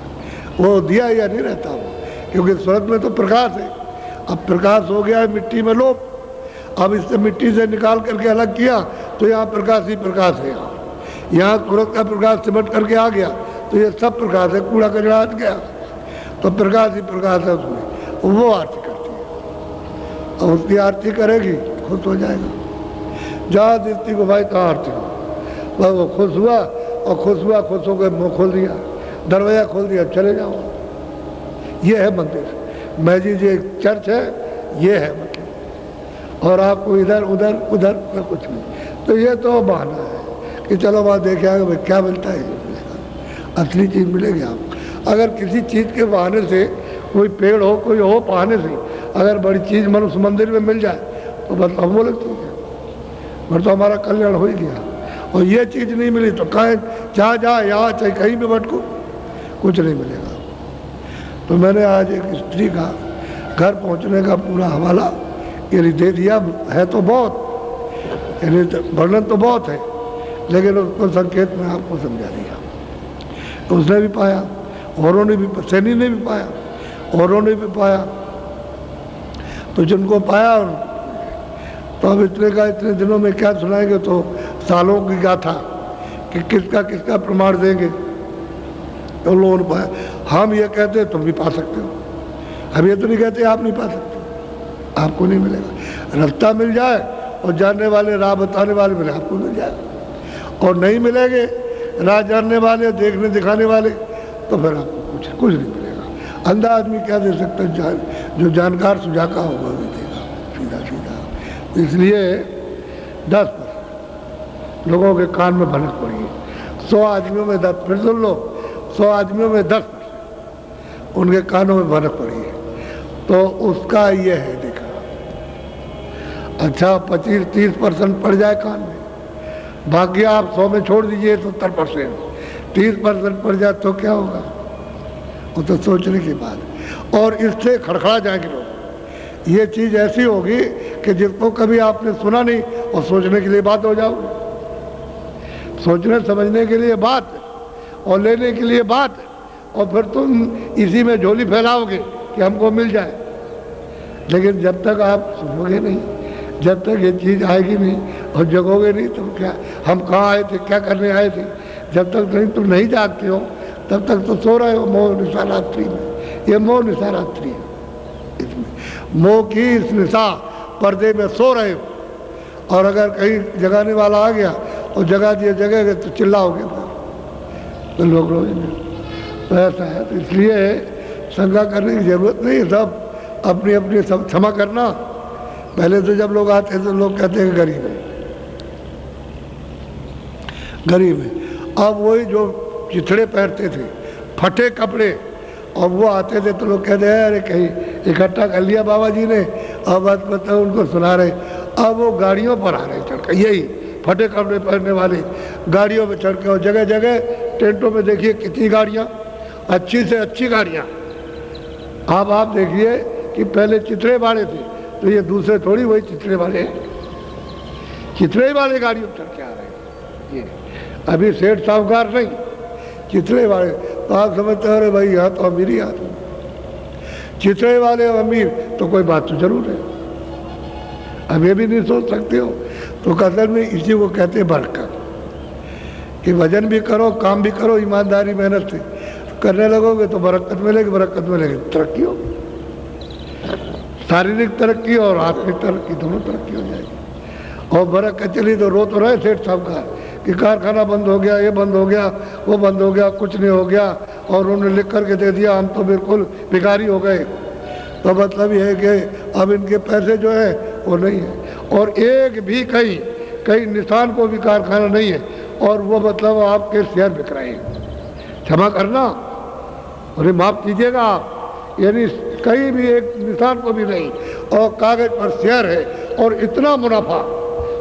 वो दिया या नहीं रहता वो, क्योंकि सूरज में तो प्रकाश है। अब प्रकाश हो गया है मिट्टी में लोप, अब इससे मिट्टी से निकाल करके अलग किया तो यहाँ प्रकाश ही प्रकाश है। यहाँ सूरज का प्रकाश सिमट करके आ गया तो ये सब प्रकाश है, कूड़ा कचरा हट गया तो प्रकाश ही प्रकाश है उसमें। वो आरती करती है, और उसकी आरती करेगी खुश हो जाएगा। जहाँ दृष्टि को भाई कहाँ आरती हो, बस वो खुश हुआ, और खुश हुआ, खुश होकर मुँह खोल दिया, दरवाजा खोल दिया, चले जाओ। ये है मंदिर, मस्जिद एक चर्च है, ये है मतलब। और आपको इधर उधर उधर कुछ नहीं, तो ये तो बहाना है कि चलो वहाँ देखे आगे भाई क्या मिलता है, असली चीज़ मिलेगी आपको। अगर किसी चीज़ के बहाने से, कोई पेड़ हो कोई हो बहाने से, अगर बड़ी चीज़ मनुष्य मंदिर में मिल जाए तो बस हम बोले ठीक है, फिर तो हमारा कल्याण हो ही गया। और ये चीज़ नहीं मिली तो कहें जहाँ जाए, यहाँ चाहे कहीं भी भटको, कुछ नहीं मिलेगा। तो मैंने आज एक स्त्री का घर पहुँचने का पूरा हवाला यानी दे दिया है, तो बहुत यानी वर्णन तो बहुत है, लेकिन उसको संकेत में आपको समझा दिया। तो उसने भी पाया, औरों ने भी, सैनी ने भी पाया, औरों ने भी पाया। तो जिनको पाया, तो अब इतने दिनों में क्या सुनाएंगे, तो सालों की गाथा कि किसका किसका प्रमाण देंगे। तो लोन पाए। हम ये कहते तुम भी पा सकते हो, हम ये तो नहीं कहते आप नहीं पा सकते, आपको नहीं मिलेगा। रास्ता मिल जाए और जानने वाले राह बताने वाले मिले, आपको मिल जाएगा। और नहीं मिलेंगे राह जानने वाले, देखने दिखाने वाले, तो फिर आपको कुछ नहीं मिलेगा। अंधा आदमी क्या दे सकता है? जो जानकार सुजाका होगा वो देगा सीधा सीधा। इसलिए 10% लोगों के कान में भनक पड़ी है। 100 आदमियों में 10, फिर सुन लो, 100 आदमियों में 10% उनके कानों में भनक पड़ी है। तो उसका ये है देखा। अच्छा 25-30% पड़ जाए कान में, बाकी आप 100 में छोड़ दीजिए 70%, 30% पड़ जाए तो क्या होगा? वो तो सोचने की बात है। और इससे खड़खड़ा जाएंगे लोग। ये चीज़ ऐसी होगी कि जिसको कभी आपने सुना नहीं और सोचने के लिए बात हो जाओगे, सोचने समझने के लिए बात और लेने के लिए बात, और फिर तुम इसी में झोली फैलाओगे कि हमको मिल जाए। लेकिन जब तक आप सुनोगे नहीं, जब तक ये चीज़ आएगी नहीं और जगोगे नहीं, तुम क्या, हम कहाँ आए थे, क्या करने आए थे, जब तक नहीं तुम नहीं जागते हो तब तक तो सो रहे हो मोह निशा रात्रि में। ये मोह निशा रात्रि है, इसमें मोह की इस निशा पर्दे में सो रहे हो। और अगर कहीं जगाने वाला आ गया और जगा दिए जगह तो चिल्लाओगे, तो लोग रोएंगे। तो ऐसा है, तो इसलिए शंका करने की जरूरत नहीं। सब अपनी अपनी सब क्षमा करना। पहले तो जब लोग आते तो लोग कहते हैं गरीब है, गरीब है। अब वही जो चिथड़े पहनते थे, फटे कपड़े, और वो आते थे तो लोग कहते हैं अरे कहीं इकट्ठा कर लिया बाबा जी ने, अब बात बताओ उनको सुना रहे। अब वो गाड़ियों पर आ रहे चढ़ कर, यही फटे कपड़े पहनने वाले गाड़ियों में चढ़ के, और जगह जगह टेंटों में देखिए कितनी गाड़ियाँ, अच्छी से अच्छी गाड़ियाँ। अब आप देखिए कि पहले चिथड़े वाले थे, तो ये दूसरे थोड़ी वही चिथड़े वाले हैं, चिथड़े वाले गाड़ियों पर चढ़ के आ रहे हैं। ये अभी सेठ साहूकार नहीं, चिथड़े वाले। तो आप समझते हो भाई यहाँ तो अमीर ही आते, चिथड़े वाले अमीर तो कोई बात तो जरूर है। अब ये भी नहीं सोच सकते हो। तो असल में इसी को कहते हैं बरकत, कि वजन भी करो, काम भी करो, ईमानदारी मेहनत से करने लगोगे तो बरकत मिलेगी, बरकत मिलेगी तरक्की होगी, शारीरिक तरक्की और आत्मिक तरक्की, दोनों तरक्की हो जाएगी। और बरकत चली तो रो तो रहे सेठ साहब का कि कारखाना बंद हो गया, ये बंद हो गया, वो बंद हो गया, कुछ नहीं हो गया, और उन्होंने लिख करके दे दिया, हम तो बिल्कुल भिखारी हो गए। तो मतलब ये है कि अब इनके पैसे जो है वो नहीं है, और एक भी कहीं निशान को भी कारखाना नहीं है, और वो मतलब आपके शेयर बिक रहे हैं। क्षमा करना, अरे माफ कीजिएगा आप, यानी कहीं भी एक निशान को भी नहीं, और कागज पर शेयर है और इतना मुनाफा,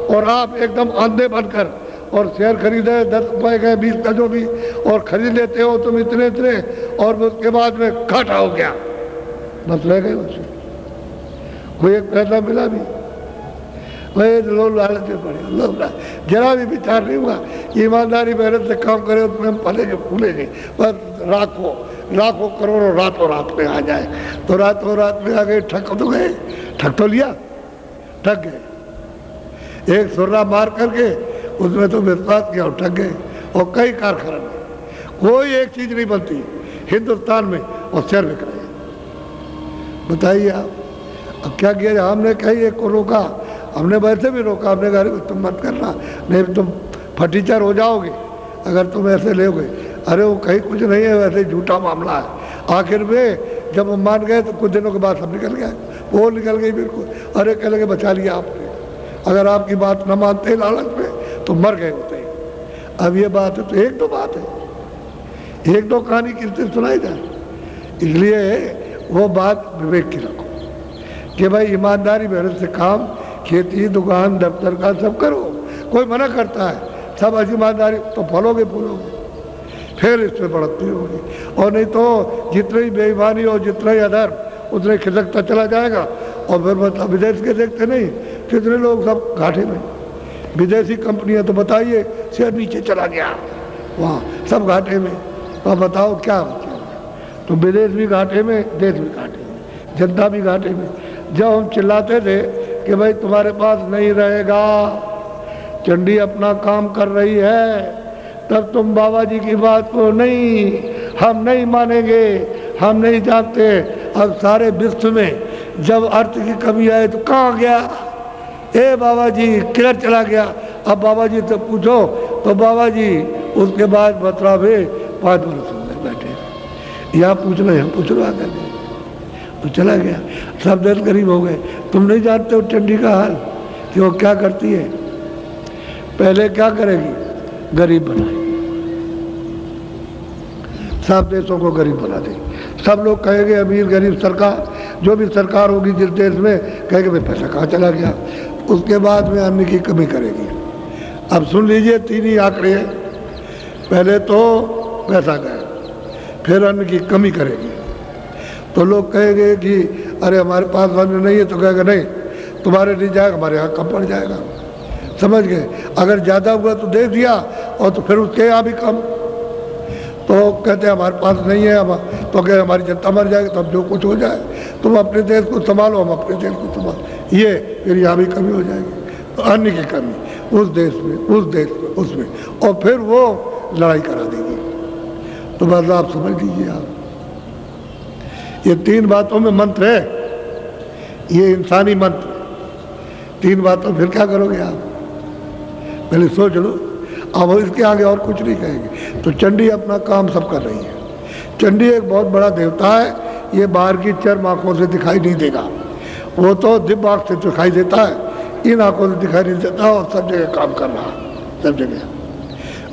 और आप एकदम अंधे बनकर और शेयर खरीदे 10 रुपए का 20 का जो भी, और खरीद लेते हो तुम इतने इतने, और उसके बाद में घाटा हो गया, बस रह गए उससे, कोई एक पैसा मिला भी। वही लोग लालच में पड़े, लोग जरा भी विचार नहीं हुआ, ईमानदारी मेहनत से काम करे तो हम पलेंगे फूलेंगे, बस लाखों करोड़ों रातों रात में आ जाए। तो रातों रात में आ गए, ठग तो गए, ठग तो लिया, ठग गए, एक सुर्रा मार करके उसमें तो विश्वास किया और ठग गए। और कई कारखाना में कोई एक चीज नहीं बनती हिंदुस्तान में, और शेयर बिक रहे हैं। बताइए आप, अब क्या किया? हमने कहीं एक को रोका, हमने वैसे भी रोका, हमने कहा तुम मत करना, नहीं तुम फटीचर हो जाओगे अगर तुम ऐसे लोगे। अरे वो कहीं कुछ नहीं है, वैसे झूठा मामला है। आखिर में जब हम मान गए तो कुछ दिनों के बाद सब निकल गया, वो निकल गई बिल्कुल। अरे कह लगे बचा लिया आपने, अगर आपकी बात न मानते लालच में तो मर गए होते। अब ये बात है तो एक दो बात है, एक दो कहानी किससे सुनाई जाए। इसलिए वो बात विवेक की रखो कि भाई ईमानदारी मेहनत से काम, खेती दुकान दफ्तर का सब करो। कोई मना करता है सब ईमानदारी, तो फलोगे फूलोगे, फिर इसमें बढ़ती होगी। और नहीं तो जितनी ही बेईमानी और जितना ही अधर्म उतने खिसकता चला जाएगा। और फिर मतलब विदेश के देखते नहीं कितने लोग सब घाटे में, विदेशी कंपनियां तो बताइए शेयर नीचे चला गया, वहाँ सब घाटे में। तो बताओ क्या बचा? तो विदेश भी घाटे में, देश भी घाटे में, जनता भी घाटे में। जब हम चिल्लाते थे कि भाई तुम्हारे पास नहीं रहेगा, चंडी अपना काम कर रही है, तब तुम बाबा जी की बात को नहीं हम नहीं मानेंगे, हम नहीं जानते। अब सारे विश्व में जब अर्थ की कमी आए तो कहाँ गया, ए बाबा जी किधर चला गया। अब बाबा जी से पूछो तो बाबा जी उसके बाद बतरा में 5 वर्ष हो गए बैठे, यहाँ पूछ लो यहाँ पूछ लो आकर तो चला गया। सब देश गरीब हो गए। तुम नहीं जानते हो चंडी का हाल कि वो क्या करती है। पहले क्या करेगी, गरीब बनाएगी, सब देशों को गरीब बना देगी। सब लोग कहेंगे अमीर गरीब सरकार, जो भी सरकार होगी जिस देश में, कहेंगे भाई पैसा कहाँ चला गया। उसके बाद में अन्न की कमी करेगी। अब सुन लीजिए 3 ही आंकड़े हैं। पहले तो पैसा गया, फिर अन्न की कमी करेगी। तो लोग कहेंगे कि अरे हमारे पास अन्न नहीं है, तो कहेगा नहीं तुम्हारे नहीं जाएगा, हमारे यहाँ कम पड़ जाएगा। समझ गए। अगर ज़्यादा हुआ तो दे दिया और तो फिर उसके यहाँ भी कम। तो कहते हैं हमारे पास नहीं है, हम तो कहे हमारी जनता मर जाएगी, तब जो कुछ हो जाए तुम अपने देश को संभालो, हम अपने देश को संभालो, ये फिर यहाँ भी कमी हो जाएगी। तो अन्न की कमी उस देश में, उस देश में, उसमें, और फिर वो लड़ाई करा देगी। तो बस आप समझ लीजिए। आप ये 3 बातों में मंत्र है, ये इंसानी मंत्र। 3 बातों फिर क्या करोगे आप, पहले सोच लो। अब इसके आगे और कुछ नहीं कहेंगे। तो चंडी अपना काम सब कर रही है। चंडी एक बहुत बड़ा देवता है। ये बाहर की चर्म आँखों से दिखाई नहीं देगा, वो तो दिव्य आँख से दिखाई देता है, इन आँखों से दिखाई नहीं देता, और सब जगह काम कर रहा है, सब जगह।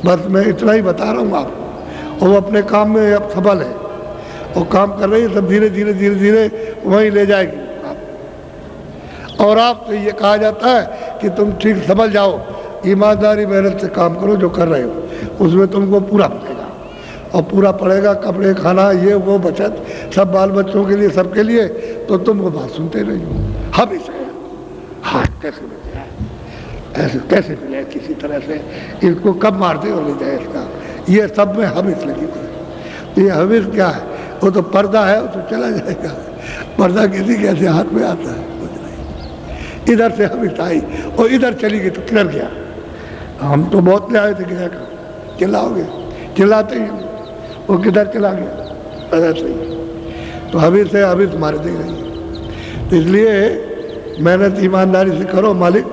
बस मैं इतना ही बता रहा हूँ आपको। वो अपने काम में अब सफल है, वो काम कर रही है, सब धीरे धीरे धीरे धीरे वहीं ले जाएगी आप। और आपसे ये कहा जाता है कि तुम ठीक समझ जाओ, ईमानदारी मेहनत से काम करो, जो कर रहे हो उसमें तुमको पूरा पड़ेगा। और पूरा पड़ेगा, कपड़े खाना ये वो बचत सब बाल बच्चों के लिए, सबके लिए। तो तुम वो बात सुनते नहीं हो। हविस है, हाँ कैसे मिल जाए, ऐसे कैसे मिले किसी तरह से, इसको कब मार दे और ले जाए इसका, ये सब में हविस लगी हुई। ये हविस क्या है, वो तो पर्दा है, वो तो चला जाएगा। पर्दा किसी कैसे हाथ में आता है, कुछ नहीं। इधर से हविस आई और इधर चली गई तो किधर गया। हम तो बहुत ले आए थे, गया कहाँ, चिल्लाओगे, चिल्लाते ही वो किधर चला गया, ऐसा ही। तो हविस है, हविस मार दे रही है। तो इसलिए मेहनत ईमानदारी से करो, मालिक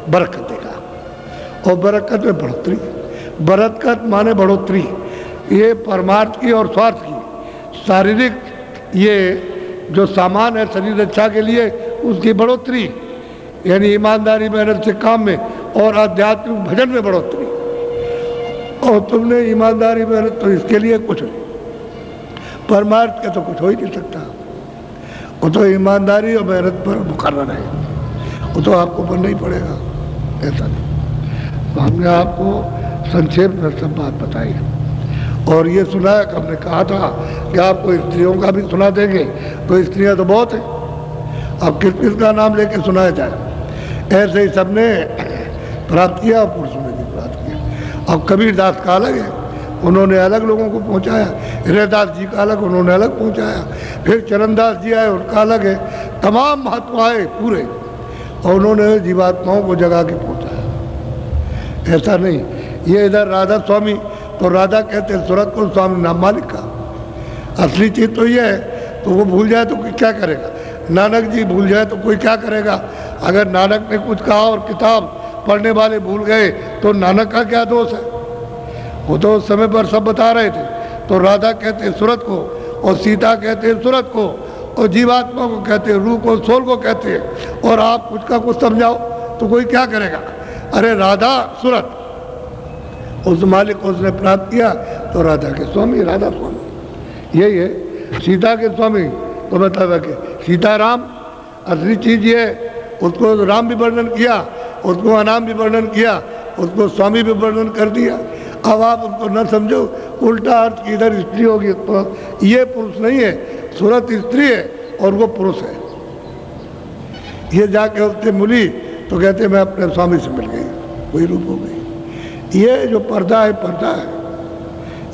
बरकत देगा। और बरकत में बढ़ोतरी, बरकत माने बढ़ोतरी, ये परमार्थ की और स्वार्थ की, शारीरिक ये जो सामान है शरीर रक्षा के लिए, उसकी बढ़ोतरी, यानी ईमानदारी मेहनत से काम में, और आध्यात्मिक भजन में बढ़ोतरी। और तुमने ईमानदारी मेहनत तो इसके लिए कुछ नहीं, परमार्थ का तो कुछ हो ही नहीं सकता। वो तो ईमानदारी और मेहनत पर मुकर्रर है, वो तो आपको बनना ही पड़ेगा, ऐसा नहीं। तो हमने आपको संक्षेप में सब बात बताई। और ये सुनाया कि हमने कहा था कि आपको स्त्रियों का भी सुना देंगे, तो स्त्रियां तो बहुत हैं, अब किस किस का नाम लेके सुनाया जाए। ऐसे ही सबने प्राप्त किया और पुरुषों ने भी प्राप्त किया। अब कबीरदास का अलग है, उन्होंने अलग लोगों को पहुंचाया। हृदयदास जी का अलग, उन्होंने अलग पहुंचाया। फिर चरणदास जी आए, उनका अलग है। तमाम महात्मा आए पूरे, और उन्होंने जीवात्माओं को जगा के पहुंचाया। ऐसा नहीं, ये इधर राधा स्वामी, तो राधा कहते हैं सूरत को, स्वामी नाम मालिक का। असली चीज तो ये है, तो वो भूल जाए तो क्या करेगा। नानक जी भूल जाए तो कोई क्या करेगा। अगर नानक ने कुछ कहा और किताब पढ़ने वाले भूल गए तो नानक का क्या दोष है। वो तो उस समय पर सब बता रहे थे। तो राधा कहते हैं सूरत को, और सीता कहते हैं सूरत को, और जीवात्मा को कहते हैं, रूह को, सोल को कहते हैं। और आप कुछ का कुछ समझाओ तो कोई क्या करेगा। अरे राधा सूरत, उस मालिक को उसने प्राप्त किया तो राधा के स्वामी, राधा स्वामी यही है। सीता के स्वामी तो मतलब कि सीताराम असली चीज ये, उसको राम भी वर्णन किया, उसको अनाम भी वर्णन किया, उसको स्वामी भी वर्णन कर दिया। अब आप उसको न समझो, उल्टा अर्थ की इधर स्त्री होगी तो ये पुरुष नहीं है, सूरत स्त्री है और वो पुरुष है। ये जाके उससे मिली तो कहते मैं अपने स्वामी से मिल गई, वही रूप हो गई। ये जो पर्दा है, पर्दा है,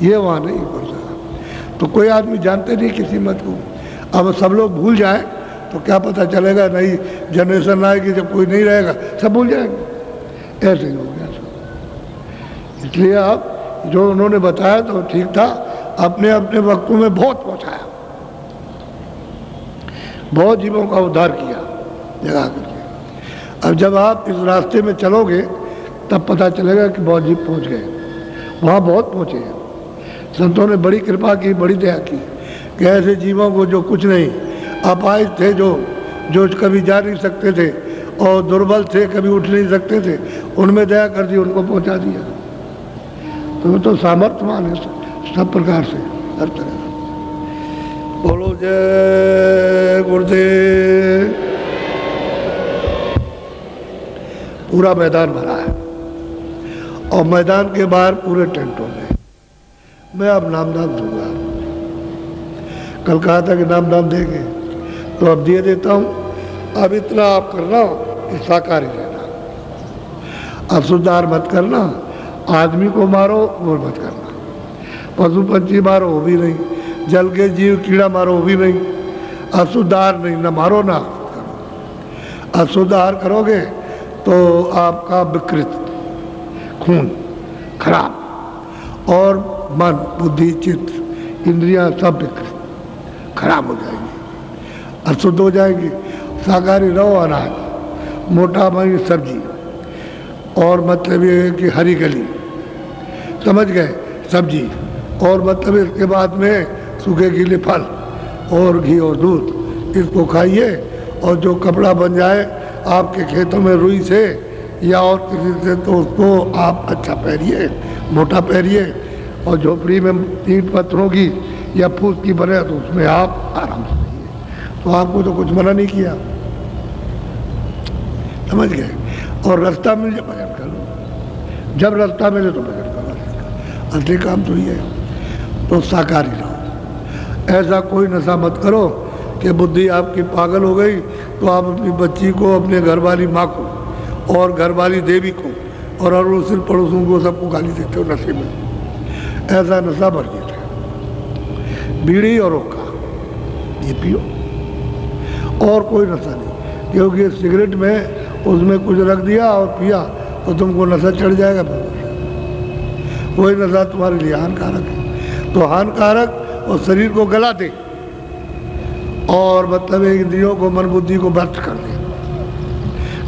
ये वहाँ नहीं पर्दा। तो कोई आदमी जानते नहीं किसी मत को। अब सब लोग भूल जाए तो क्या पता चलेगा, नई जनरेशन आएगी जब कोई नहीं रहेगा सब भूल जाएंगे। ऐसे ही हो गया सब। इसलिए आप जो उन्होंने बताया तो ठीक था, अपने अपने वक्तों में बहुत पहुंचाया, बहुत जीवों का उद्धार किया जगा करके। अब जब आप इस रास्ते में चलोगे तब पता चलेगा कि बहुत जीव पहुंच गए, वहाँ बहुत पहुँचे हैं। संतों ने बड़ी कृपा की, बड़ी दया की कि ऐसे जीवों को जो कुछ नहीं, अपाहिज थे, जो कभी जा नहीं सकते थे और दुर्बल थे, कभी उठ नहीं सकते थे, उनमें दया कर दी, उनको पहुंचा दिया। तो सामर्थ्यवान है सब प्रकार से, हर तरह से। बोलो जय गुरुदेव। पूरा मैदान भरा है और मैदान के बाहर पूरे टेंटों में। मैं अब नामदान दूंगा, कल कहा था कि नामदान देंगे तो अब दिए देता हूं। अब इतना आप करना कि शाकाहारी रहना, असुधार मत करना, आदमी को मारो वो मत करना, पशु पंछी मारो वो भी नहीं, जल के जीव कीड़ा मारो वो भी नहीं, असुधार नहीं, न मारो ना करो। असुधार करोगे तो आपका विकृत खून खराब और मन बुद्धि चित्त इंद्रियां सब विकृत खराब हो जाएंगी, अशुद्ध हो जाएंगी। शाकाहारी रहो, अनाज मोटा मई सब्जी, और मतलब ये है कि हरी गली, समझ गए, सब्जी, और मतलब इसके बाद में सूखे गीले फल और घी और दूध, इसको खाइए। और जो कपड़ा बन जाए आपके खेतों में रुई से या और किसी से तो उसको आप अच्छा पहनिए, मोटा पहनिए। और झोपड़ी में ईंट पत्थरों की या फूस की बने तो उसमें आप आराम से रहिए। तो आपको तो कुछ मना नहीं किया, समझ गए। और रास्ता मिले भजन करो, जब रास्ता मिले तो भजन करो, असली काम तो ये है। तो शाकाहारी रहो, ऐसा कोई नशा मत करो कि बुद्धि आपकी पागल हो गई तो आप अपनी बच्ची को, अपने घरवाली माँ को और घरवाली देवी को और अड़ोसी पड़ोसों को सबको गाली देते हो नशे में। ऐसा नशा वर्जित है। बीड़ी और हुक्का ये पियो, और कोई नशा नहीं, क्योंकि सिगरेट में उसमें कुछ रख दिया और पिया तो तुमको नशा चढ़ जाएगा। वही नशा तुम्हारे लिए हानिकारक है। तो हानिकारक और शरीर को गला दे और मतलब इंद्रियों को, मन बुद्धि को भ्रष्ट कर दे,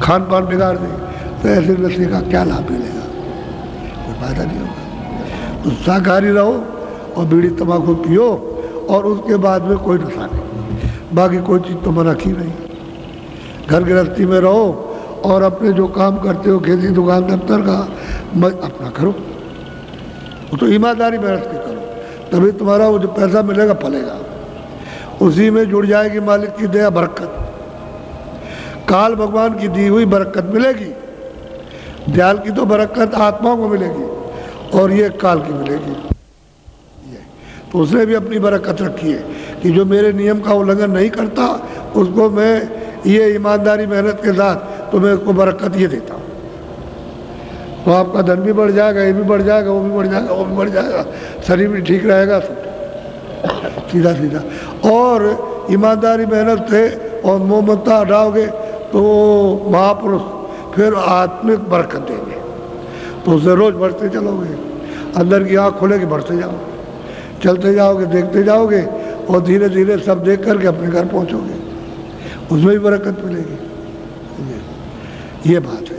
खान पान बिगाड़ दे, तो ऐसे नशे का क्या लाभ मिलेगा, कोई फायदा नहीं होगा। तो शाकाहारी रहो और बीड़ी तंबाकू पियो और उसके बाद में कोई नशा नहीं, बाकी कोई चीज़ तो मना की नहीं। घर गृहस्थी में रहो और अपने जो काम करते हो, खेती दुकान दफ्तर का, अपना करो, वो तो ईमानदारी मेहनत के करो, तभी तुम्हारा वो जो पैसा मिलेगा फलेगा, उसी में जुड़ जाएगी मालिक की दया बरकत। काल भगवान की दी हुई बरकत मिलेगी, दयाल की तो बरकत आत्माओं को मिलेगी और ये काल की मिलेगी। तो उसने भी अपनी बरकत रखी है कि जो मेरे नियम का उल्लंघन नहीं करता उसको मैं ये ईमानदारी मेहनत के साथ तो मैं उसको बरकत ये देता हूँ। तो आपका धन भी बढ़ जाएगा, ये भी बढ़ जाएगा, वो भी बढ़ जाएगा, वो भी बढ़ जाएगा, शरीर भी ठीक रहेगा, सब सीधा सीधा। और ईमानदारी मेहनत से और मोहम्मदता हटाओगे तो महापुरुष फिर आत्मिक बरकत देंगे, तो उससे रोज बढ़ते चलोगे, अंदर की आँख खुलेगी, बढ़ते जाओगे, चलते जाओगे, देखते जाओगे और धीरे धीरे सब देख करके अपने घर पहुँचोगे, उसमें भी बरकत मिलेगी। ये बात है।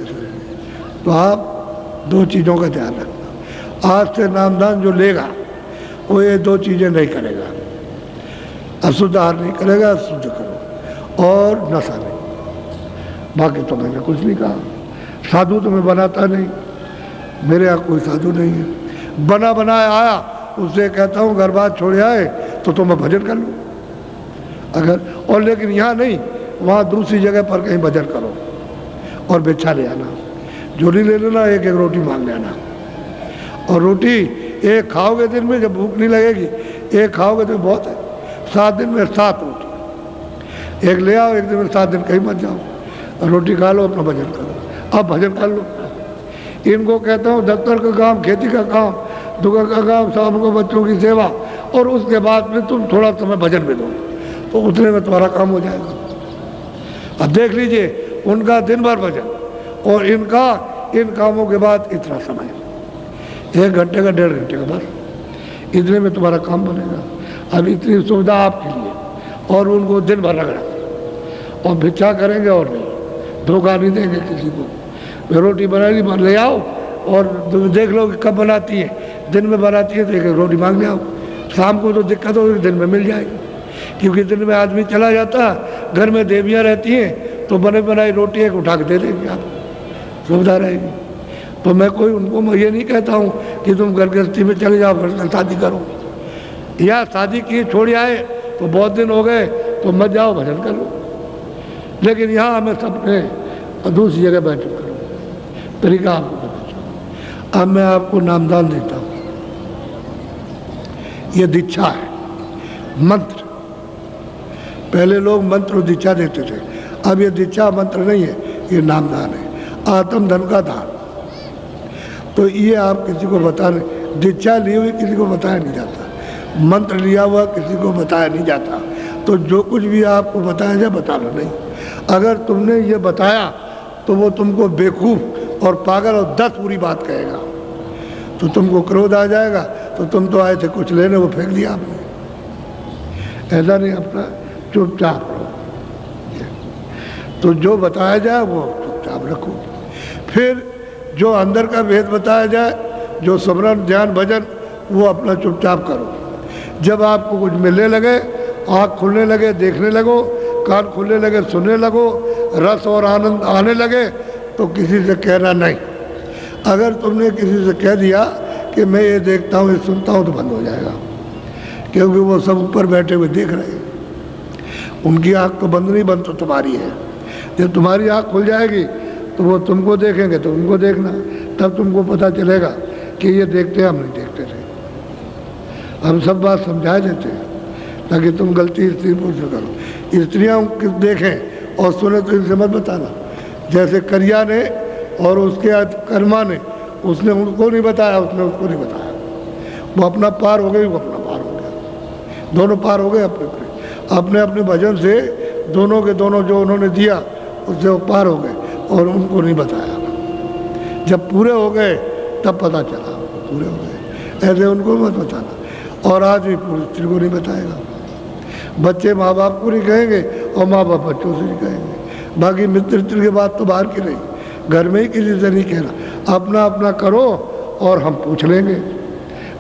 तो आप दो चीज़ों का ध्यान रखना, आज से नामदान जो लेगा वो ये दो चीज़ें नहीं करेगा, अशुद्ध आहार नहीं करेगा, शुद्ध करो और नशा नहीं, बाकी तो मैंने कुछ नहीं कहा। साधु तो मैं बनाता नहीं, मेरे यहाँ कोई साधु नहीं है, बना बनाया आया उससे कहता हूँ घर बात छोड़ आए तो मैं भजन कर लूँ अगर, और लेकिन यहाँ नहीं, वहाँ दूसरी जगह पर कहीं भजन करो और बिच्छा ले आना, झोली ले लेना, एक एक रोटी मांग लेना, और रोटी एक खाओगे दिन में, जब भूख नहीं लगेगी एक खाओगे तो बहुत है, 7 दिन में 7 रोटी एक ले आओ, एक दिन में 7 दिन कहीं मत जाओ, रोटी खा लो, अपना भजन करो। अब भजन कर लो। इनको कहता हूँ दफ्तर का काम, खेती का काम, दुकान का काम, शाम को बच्चों की सेवा, और उसके बाद में तुम थोड़ा समय भजन में दो तो उतने में तुम्हारा काम हो जाएगा। अब देख लीजिए उनका दिन भर भजन और इनका इन कामों के बाद इतना समय, 1 घंटे का 1.5 घंटे का बस, इतने में तुम्हारा काम बनेगा। अब इतनी सुविधा आपके लिए, और उनको दिन भर रगड़ा और भिक्षा करेंगे और नहीं, धोखा नहीं देंगे किसी को। रोटी बनाई ले आओ और देख लो कि कब बनाती है, दिन में बनाती है तो एक रोटी मांग ले आओ, शाम को तो दिक्कत होगी, दिन में मिल जाएगी। क्योंकि दिन में आदमी चला जाता, घर में देवियाँ रहती हैं तो बने बनाई रोटी एक उठा के दे देंगे, आप सुविधा रहेगी। तो मैं कोई उनको ये नहीं कहता हूँ कि तुम घर गृहस्थी में चले जाओ फिर शादी करो, या शादी किए छोड़ आए तो बहुत दिन हो गए तो मत जाओ भजन करो, लेकिन यहाँ हमें सबने दूसरी जगह बैठ करो। तरीका आपको बताता। अब मैं आपको नामदान देता हूँ, ये दीक्षा है, मंत्र। पहले लोग मंत्र और दीक्षा देते थे, अब ये दीक्षा मंत्र नहीं है, ये नामदान है, आत्म धन का दान। तो ये आप किसी को बताने, दीक्षा ली हुई किसी को बताया नहीं जाता, मंत्र लिया हुआ किसी को बताया नहीं जाता। तो जो कुछ भी आपको बताया जाए बता लो नहीं। अगर तुमने ये बताया तो वो तुमको बेवकूफ़ और पागल और 10 बुरी बात कहेगा, तो तुमको क्रोध आ जाएगा, तो तुम तो आए थे कुछ लेने, वो फेंक दिया आपने। ऐसा नहीं, अपना चुपचाप रहो। तो जो बताया जाए वो चुपचाप रखो। फिर जो अंदर का भेद बताया जाए, जो स्मरण ध्यान भजन, वो अपना चुपचाप करो। जब आपको कुछ मिलने लगे, आँख खुलने लगे देखने लगो, कान खुलने लगे सुनने लगो, रस और आनंद आने लगे, तो किसी से कहना नहीं। अगर तुमने किसी से कह दिया कि मैं ये देखता हूँ ये सुनता हूँ, तो बंद हो जाएगा, क्योंकि वो सब ऊपर बैठे हुए देख रहे हैं। उनकी आँख तो बंद नहीं, बंद तो तुम्हारी है। जब तुम्हारी आँख खुल जाएगी तो वो तुमको देखेंगे, तो उनको देखना, तब तुमको पता चलेगा कि ये देखते हम नहीं देखते थे। हम सब बात समझा देते हैं ताकि तुम गलती स्त्री पुरुष करो। स्त्रियाँ देखें और सुने तो इनसे मत बताना। जैसे करिया ने और उसके बाद कर्मा ने, उसने उनको नहीं बताया, उसने उसको नहीं बताया। वो अपना पार हो गई, वो अपना पार हो गया, दोनों पार हो गए अपने अपने भजन से। दोनों के दोनों जो उन्होंने दिया उससे वो पार हो गए, और उनको नहीं बताया। जब पूरे हो गए तब पता चला पूरे हो गए। ऐसे उनको मत बताना। और आज भी पूरी स्त्री को नहीं बताएगा। बच्चे माँ बाप को नहीं कहेंगे और माँ बाप बच्चों से नहीं कहेंगे। बाकी मित्र की बात तो बाहर की रही, घर में ही किसी से नहीं कहना। अपना अपना करो और हम पूछ लेंगे,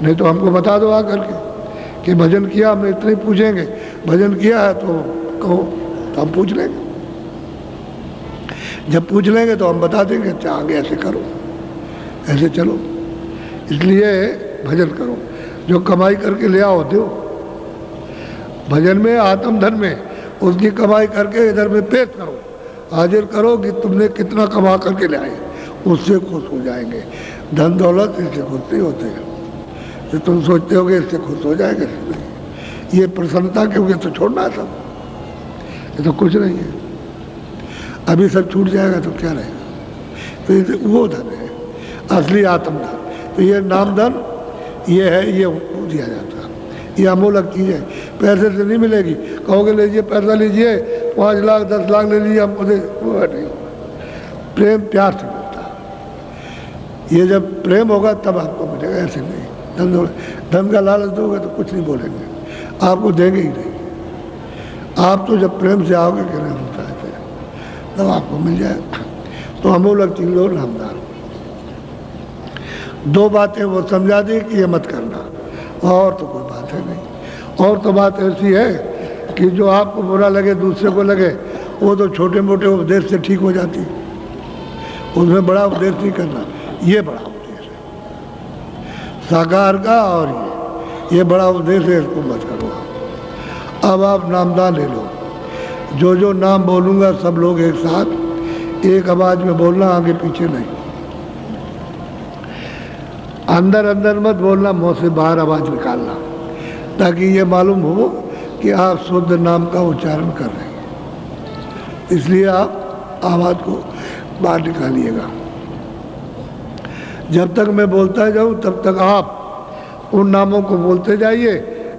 नहीं तो हमको बता दो आकर के कि भजन किया, हम इतने पूछेंगे। भजन किया है तो कहो, तो हम पूछ लेंगे। जब पूछ लेंगे तो हम बता देंगे, अच्छा आगे ऐसे करो, ऐसे चलो। इसलिए भजन करो, जो कमाई करके ले आओ दो। भजन में, आत्म धन में उसकी कमाई करके इधर में पेश करो, हाजिर करो कि तुमने कितना कमा करके ले आए, उससे खुश हो जाएंगे। धन दौलत इससे खुश नहीं होते हैं। तो तुम सोचते होगे इससे खुश हो जाएंगे, ये प्रसन्नता क्योंकि तो छोड़ना है सब, ये तो कुछ नहीं है। अभी सब छूट जाएगा तो क्या रहेगा। तो ये वो धन है असली आत्म धन। तो ये नाम धन ये है, ये उनको दिया जाता है। ये अमूलक चीज़ है, पैसे से नहीं मिलेगी। कहोगे लीजिए पैसा लीजिए, 5 लाख 10 लाख ले लीजिए, हमको दे, वो नहीं। प्रेम प्यार से मिलता है। ये जब प्रेम होगा तब आपको मिलेगा, ऐसे नहीं। धन का लालच दोगे तो कुछ नहीं बोलेंगे, आपको देंगे ही नहीं। आप तो जब प्रेम से आओगे कि नहीं होता है तब आपको मिल जाएगा। तो अमूलक चीज लो नामदान। 2 बातें वो समझा दी कि ये मत करना, और तो कोई बात है नहीं। और तो बात ऐसी है कि जो आपको बुरा लगे दूसरे को लगे, वो तो छोटे मोटे उपदेश से ठीक हो जाती, उसमें बड़ा उपदेश नहीं करना। ये बड़ा उपदेश है साकार का, और ये बड़ा उपदेश है, इसको मत करो। अब आप नामदान ले लो। जो जो नाम बोलूँगा सब लोग एक साथ एक आवाज़ में बोलना, आगे पीछे नहीं। अंदर अंदर मत बोलना, मुँह से बाहर आवाज़ निकालना, ताकि ये मालूम हो कि आप शुद्ध नाम का उच्चारण कर रहे हैं। इसलिए आप आवाज़ को बाहर निकालिएगा। जब तक मैं बोलता जाऊँ तब तक आप उन नामों को बोलते जाइए।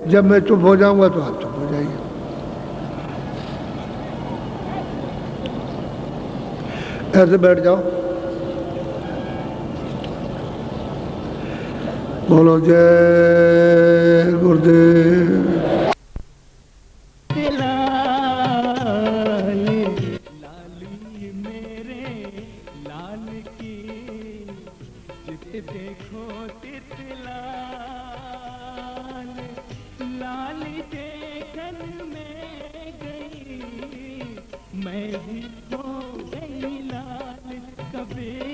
जब मैं चुप हो जाऊँगा तो आप चुप हो जाइए। ऐसे बैठ जाओ। बोलो जय गुरुदेव।
देखो तितलाल लाल देखन में गई मैं भी हो गई लाल कभी